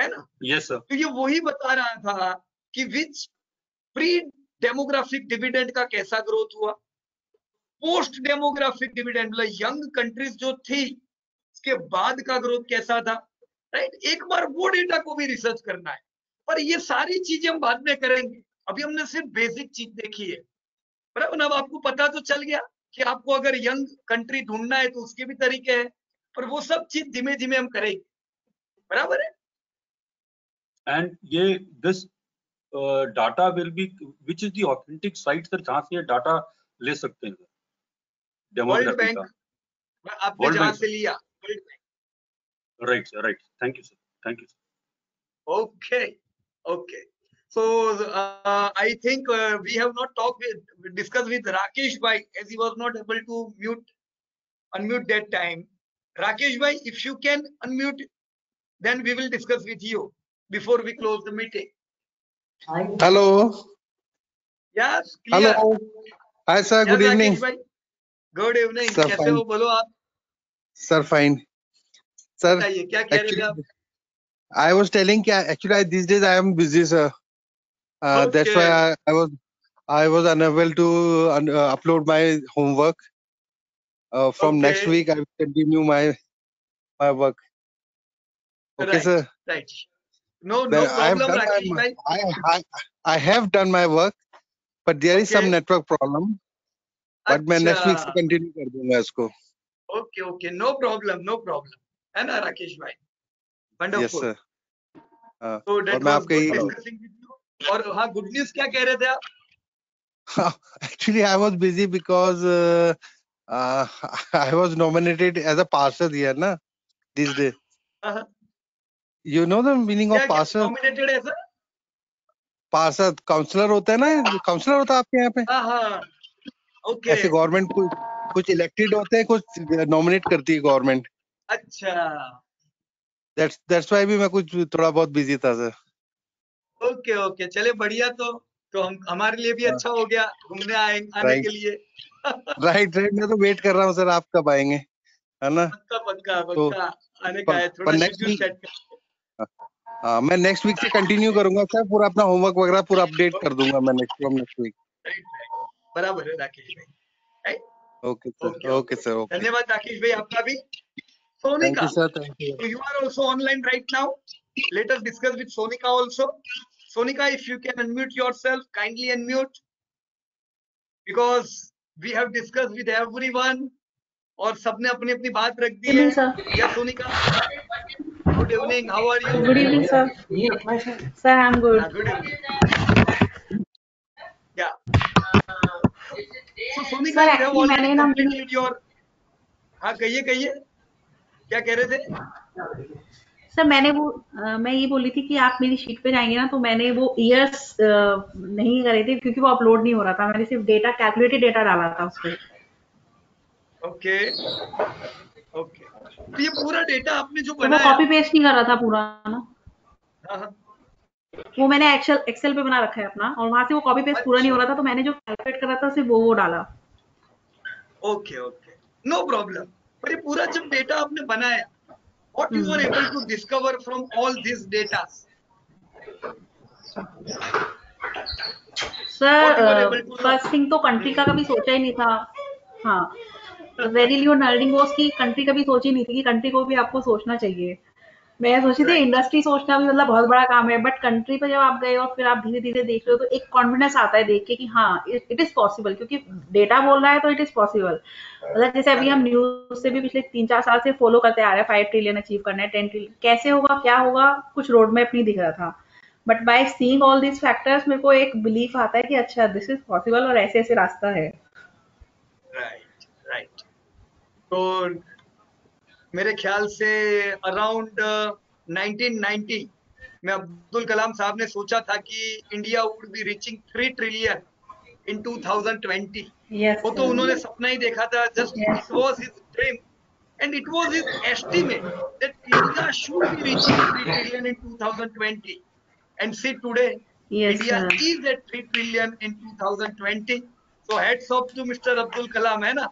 है ना? Yes, sir. तो ये वही बता रहा था कि विच प्री डेमोग्राफिक डिविडेंड का कैसा ग्रोथ हुआ, पोस्ट डेमोग्राफिक डिविडेंड मतलब यंग कंट्रीज जो थी उसके बाद का ग्रोथ कैसा था, राइट? एक बार वो डेटा को भी रिसर्च करना है, पर ये सारी चीजें हम बाद में करेंगे. अभी हमने सिर्फ बेसिक चीज देखी है, बराबर? अब आपको पता तो चल गया कि आपको अगर यंग कंट्री ढूंढना है तो उसके भी तरीके हैं, पर वो सब चीज धीमे धीमे हम करेंगे. बराबर है। एंड ये this data will be which is the authentic site sir जहां से ये डाटा ले सकते हैं वर्ल्ड डेमोग्राफी बैंक का? आपने वर्ल्ड जहां बैंक से लिया, world bank. Right sir, right, thank you sir, thank you sir. Okay, okay. So I think we have not discussed with Rakesh bhai, as he was not able to unmute that time. Rakesh bhai, if you can unmute, then we will discuss with you before we close the meeting. Hello. Yes, clear. Hello. Hi sir. Yes, Good evening. Rakesh bhai. Good evening. Sir, कैसे fine. हो बोलो आप? Sir, fine. Sir, बताइए क्या कह रहे थे actually, आप? I was telling actually these days I am busy, sir. That's why Okay. I was unable to upload my homework. From next Okay. week I will continue my work. Okay, Right. sir. Right. No Then I have problem, done Rakesh bhai. I have done my work, but there is some Okay. network problem. But मैं next week से अच्छा. continue कर दूंगा इसको. Okay, okay. No problem, no problem. है ना राकेश भाई? Wonderful. Yes, sir. So और that मैं was आपके good discussing with you. और हाँ, good news क्या कह रहे थे आप? actually I was busy because I was nominated as a parshad here na this day. हाँ, You know the meaning of क्या क्या parshad? nominated है सर? पार्षद काउंसलर होता है ना, काउंसलर होता है आपके यहाँ पे? हाँ हाँ. Okay. ऐसे गवर्नमेंट कुछ इलेक्टेड होते हैं, कुछ नॉमिनेट करती है गवर्नमेंट. अच्छा. That's why भी मैं कुछ थोड़ा बहुत बिजी था सर. Okay, okay. चले बढ़िया तो हम हमारे लिए भी अच्छा हो गया घूमने आने के लिए. राइट मैं तो वेट कर रहा हूँ सर, आप कब आएंगे, है ना? पक्का आने का है, थोड़ा शेड्यूल सेट कर. हाँ, मैं नेक्स्ट वीक से कंटिन्यू करूंगा सर, पूरा अपना होमवर्क वगैरह पूरा अपडेट कर दूंगा मैं नेक्स्ट वीक. बराबर है राकेश भाई. Okay sir, okay sir, okay. धन्यवाद राकेश भाई आपका भी. Thank Sonika, you sir, thank you. so you are also online right now. Let us discuss with Sonika also. Sonika, if you can unmute yourself, kindly unmute, because we have discussed with everyone और सबने अपनी अपनी बात रख दी है. Yes, Sonika. Good evening. How are you? Good evening, sir. Sir, I'm good. Good evening. Yeah. So Sonika, Sir, you have actually already मैंने ना completed your. हाँ कहिए क्या कह रहे थे? सर मैं ये बोली थी कि आप मेरी शीट पे जाएंगे ना, तो मैंने वो ईयर्स नहीं करे थे क्योंकि वो अपलोड नहीं हो रहा था. मैंने सिर्फ डेटा कैलकुलेटेड डेटा डाला था उस पे. Okay okay. तो ये पूरा डेटा आपने जो तो वो बनाया, कॉपी पेस्ट नहीं कर रहा था पूरा ना. हाँ, वो मैंने एक्सेल पे बना रखा है अपना, और वहां से वो कॉपी पेस्ट पूरा नहीं हो रहा था, तो मैंने जो कैलकुलेट करा था सिर्फ वो डाला. Okay okay, no problem. पर ये पूरा जब डेटा आपने बनाया, what you are able to discover from all this data? Sir first thing तो कंट्री का कभी सोचा ही नहीं था. हाँ, वेरी लियो नर्डिंग की कंट्री कभी सोची नहीं थी कि कंट्री को भी आपको सोचना चाहिए. मैं सोची थी इंडस्ट्री सोचना भी मतलब बहुत बड़ा काम है, बट कंट्री पे जब आप गए और फिर आप धीरे धीरे देख रहे हो तो एक कॉन्फिडेंस आता है देख के कि हाँ इट इज पॉसिबल, क्योंकि डेटा बोल रहा है तो इट इज पॉसिबल. मतलब जैसे अभी हम न्यूज से भी पिछले 3-4 साल से फॉलो करते आ रहे हैं, 5 ट्रिलियन अचीव करना है, 10 ट्रिलियन कैसे होगा क्या होगा कुछ रोड मैप नहीं दिख रहा था. But by seeing all this factors मेरे को एक बिलीफ आता है कि अच्छा दिस इज पॉसिबल और ऐसे ऐसे रास्ता है. Right right. तो मेरे ख्याल से अराउंड 1990 में अब्दुल कलाम साहब ने सोचा था कि India would be reaching 3 trillion इन 2020. वो तो उन्होंने सपना ही देखा था. Just it was his dream and it was his estimate that India should be reaching 3 trillion in 2020. And see today, India is at 3 trillion in 2020. So hats off to Mr. Abdul Kalam, है ना?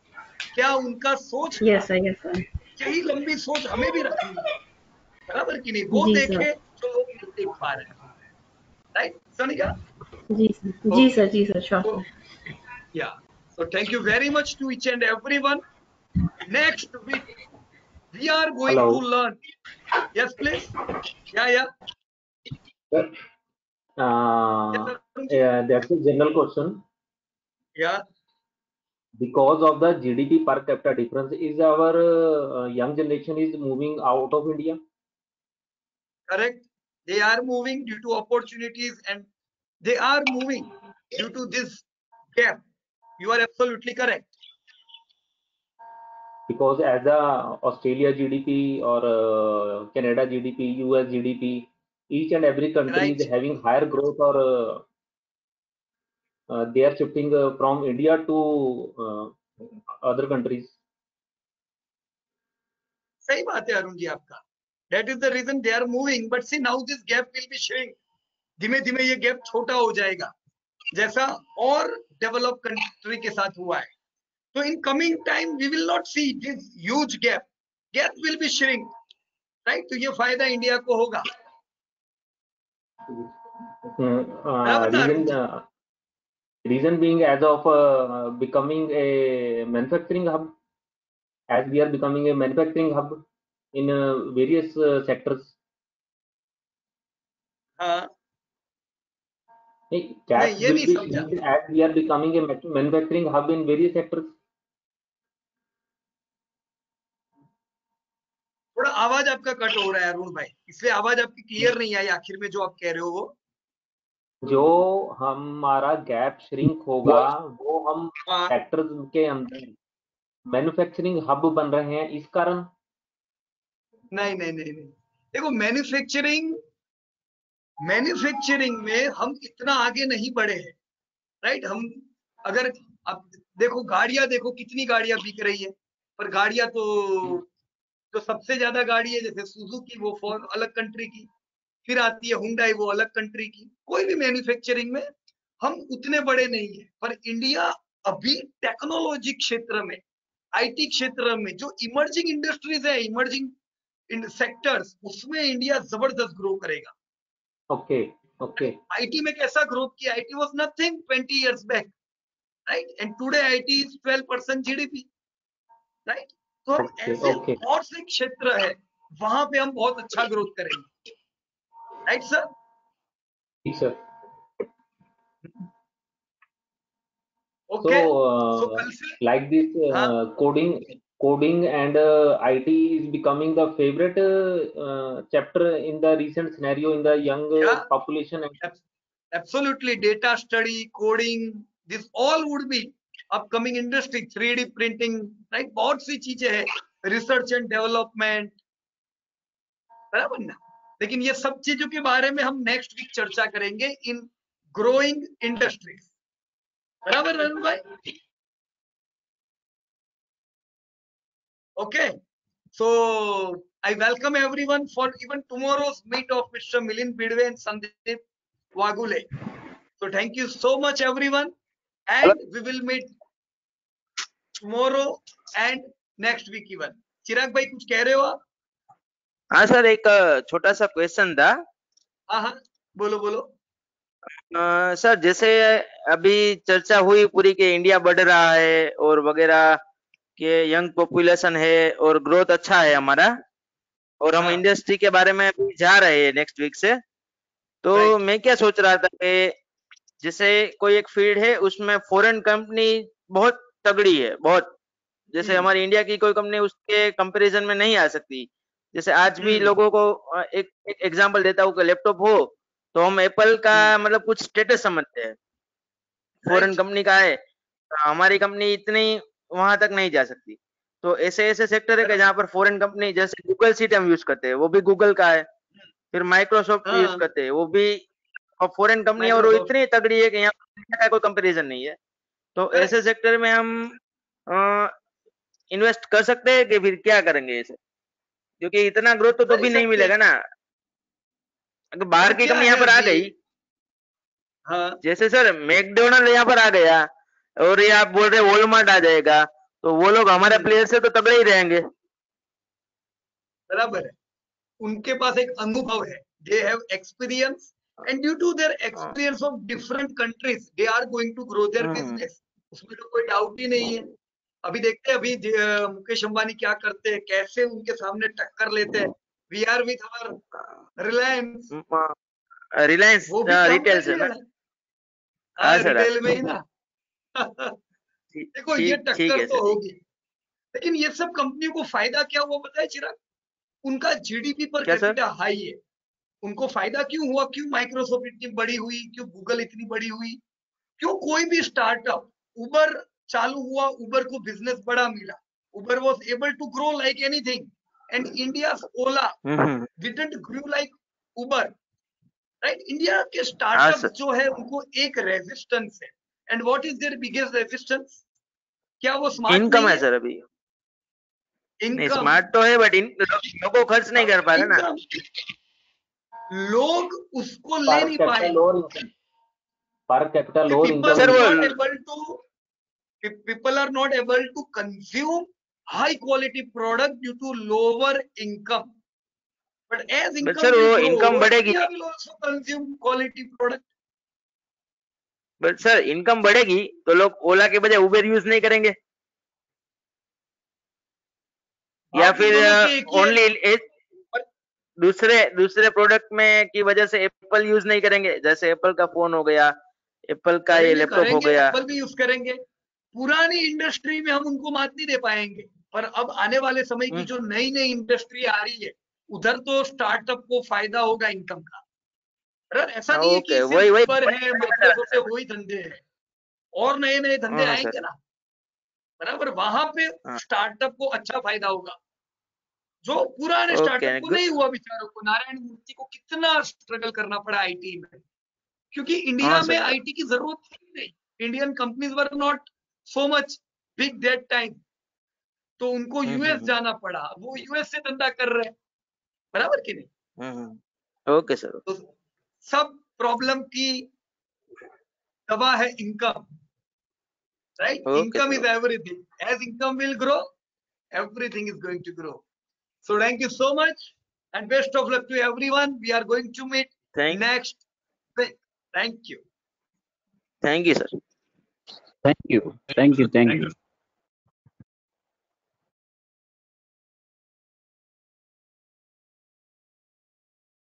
क्या उनका सोच? Yes sir, yes sir. यही लंबी सोच हमें भी रखनी है, बराबर कि नहीं? वो देखे जो लोग नहीं देख पा रहे हैं. Right Sonika? Ji sir, sure. Yeah. So thank you very much to each and everyone. Next week we are going to learn. Yes, please. Yeah. That's a general question. Yeah. Because of the GDP per capita difference, is our young generation is moving out of India? correct. They are moving due to opportunities, and they are moving due to this gap. You are absolutely correct. Because as the Australia GDP or Canada GDP, US GDP, each and every country is having higher growth, or they are shifting from India to other countries. सही बात है अरुण जी आपका. That is the reason they are moving. But see, now this gap will be shrink. धीमे धीमे ये gap छोटा हो जाएगा, जैसा और डेवलप कंट्री के साथ हुआ है. तो in coming time we will not see this huge gap. Gap will be shrink, right. तो ये फायदा इंडिया को होगा. Reason being, as of becoming a manufacturing hub, as we are becoming a manufacturing hub in various sectors. हाँ. That will be shrinked as we are becoming a manufacturing hub in various sectors. थोड़ा आवाज आपका cut हो रहा है अरुण भाई, इसलिए आवाज आपकी क्लियर नहीं आई आखिर में जो आप कह रहे हो. वो जो हमारा गैप श्रिंक होगा वो हम सेक्टर्स के अंदर मैन्युफैक्चरिंग हब बन रहे हैं इस कारण. नहीं नहीं नहीं नहीं, देखो मैन्युफैक्चरिंग में हम इतना आगे नहीं बढ़े हैं, राइट. हम अगर अब देखो गाड़ियां, देखो कितनी गाड़ियां बिक रही है, पर गाड़ियां तो सबसे ज्यादा गाड़ी है जैसे सुजुकी, वो फॉर अलग कंट्री की, फिर आती है हुंडई, वो अलग कंट्री की. कोई भी मैन्युफैक्चरिंग में हम उतने बड़े नहीं है, पर इंडिया अभी टेक्नोलॉजी क्षेत्र में, आईटी क्षेत्र में जो इमर्जिंग इंडस्ट्रीज है, इमर्जिंग सेक्टर्स, उसमें इंडिया जबरदस्त ग्रो करेगा. Okay okay. आईटी में कैसा ग्रोथ किया? IT was nothing 20 years back, right. And today IT is 12% GDP, right. तो हम ऐसे और से क्षेत्र है वहां पे हम बहुत अच्छा ग्रोथ करेंगे, राइट सर. ठीक sir. Okay. So like this coding and IT is becoming the favorite chapter in the recent scenario in the young population. Absolutely. Data study, coding, this all would be upcoming industry. 3D printing, right. बहुत सी चीजें हैं, research and development, बराबर ना. लेकिन ये सब चीजों के बारे में हम नेक्स्ट वीक चर्चा करेंगे इन ग्रोइंग इंडस्ट्रीज, बराबर अरुण भाई. Okay, so I welcome everyone for even tomorrow's meet of Mr. Milind Bidve and Sandeep Wagule. So thank you so much everyone, and we will meet tomorrow and next week even. चिराग भाई कुछ कह रहे हो आप? हाँ sir, एक छोटा सा क्वेश्चन था. हाँ बोलो बोलो. सर जैसे अभी चर्चा हुई पूरी के इंडिया बढ़ रहा है और वगैरह के यंग पॉपुलेशन है और ग्रोथ अच्छा है हमारा, और हम इंडस्ट्री के बारे में अभी जा रहे हैं नेक्स्ट वीक से. तो मैं क्या सोच रहा था कि जैसे कोई एक फील्ड है उसमें फॉरेन कंपनी बहुत तगड़ी है, बहुत, जैसे हमारी इंडिया की कोई कंपनी उसके कंपैरिजन में नहीं आ सकती. जैसे आज भी लोगों को एक एग्जांपल देता हूँ कि लैपटॉप हो तो हम एप्पल का मतलब कुछ स्टेटस समझते हैं, फॉरेन कंपनी का है, हमारी कंपनी इतनी वहां तक नहीं जा सकती. तो ऐसे सेक्टर है कि जहाँ पर फॉरेन कंपनी, जैसे गूगल सीट हम यूज करते हैं वो भी गूगल का है, फिर माइक्रोसॉफ्ट यूज करते हैं वो भी फॉरेन कंपनी है, और वो इतनी तगड़ी है कि यहाँ का कोई कंपैरिजन नहीं है. तो ऐसे सेक्टर में हम इन्वेस्ट कर सकते हैं कि फिर क्या करेंगे ऐसे, क्योंकि इतना ग्रोथ तो भी नहीं मिलेगा ना अगर बाहर की कंपनी यहाँ पर आ गई. जैसे सर मैकडोनल्ड यहाँ पर आ गया और ये आप बोल रहे वॉलमार्ट आ जाएगा, तो वो लोग हमारे प्लेयर से तो तगड़े ही रहेंगे. बराबर है, उनके पास एक अनुभव है, they have experience, and due to their experience of different countries they are going to grow their business. उसमें तो कोई डाउट ही नहीं है. अभी देखते हैं अभी मुकेश अंबानी क्या करते हैं, कैसे उनके सामने टक्कर लेते हैं. We are with our Reliance retail से ना. रिटेल में ही ना. देखो ये टक्कर तो होगी, लेकिन ये सब कंपनियों को फायदा क्या हुआ बताए चिराग? उनका जीडीपी पर कैपिटा हाई है, उनको फायदा क्यों हुआ? क्यों माइक्रोसॉफ्ट इतनी बड़ी हुई? क्यों गूगल इतनी बड़ी हुई? क्यों कोई भी स्टार्टअप, उबर चालू हुआ, उबर को बिजनेस बड़ा मिला, Uber was able to grow like anything, and India Ola didn't grow like Uber, right? India के स्टार्टअप जो है उनको एक रेजिस्टेंस है, and what is their biggest resistance? क्या वो स्मार्ट इनकम है सर? अभी नहीं, स्मार्ट तो है बट लोगों खर्च नहीं कर पा रहे ना, लोग उसको ले नहीं पाए। पर capital lower income, people are not able to consume high quality product due to lower income, but as income sir वो will इनकम grow, बढ़ेगी, India will also consume quality product. But sir income बढ़ेगी तो लोग ओला के बजाय उबर use नहीं करेंगे, या फिर ओनली दूसरे प्रोडक्ट में की वजह से एप्पल यूज नहीं करेंगे? जैसे एप्पल का फोन हो गया, एप्पल का ये लैपटॉप हो गया, एप्पल भी यूज करेंगे। पुरानी इंडस्ट्री में हम उनको मात नहीं दे पाएंगे, पर अब आने वाले समय की जो नई नई इंडस्ट्री आ रही है, उधर तो स्टार्टअप को फायदा होगा इनकम का। ऐसा नहीं है कि सिर्फ पर है, माइक्रोसॉफ्ट से वही धंधे हैं, और नए नए धंधे आएंगे ना, बराबर। वहां पे स्टार्टअप को अच्छा फायदा होगा, जो पुराने स्टार्टअप को नहीं हुआ बेचारों को। नारायण मूर्ति को कितना स्ट्रगल करना पड़ा आईटी में, क्योंकि इंडिया में आईटी की जरूरत थी नहीं, Indian companies were not so much big that time, तो उनको यूएस जाना पड़ा, वो यूएस से धंधा कर रहे हैं, बराबर कि नहीं? Okay sir. तो सब प्रॉब्लम की दवा है income, right? Income is everything, as income will grow, everything is going to grow. So thank you so much and best of luck to everyone. We are going to meet next week. Thank you. Thank you, sir. Thank you. Thank you. Thank you.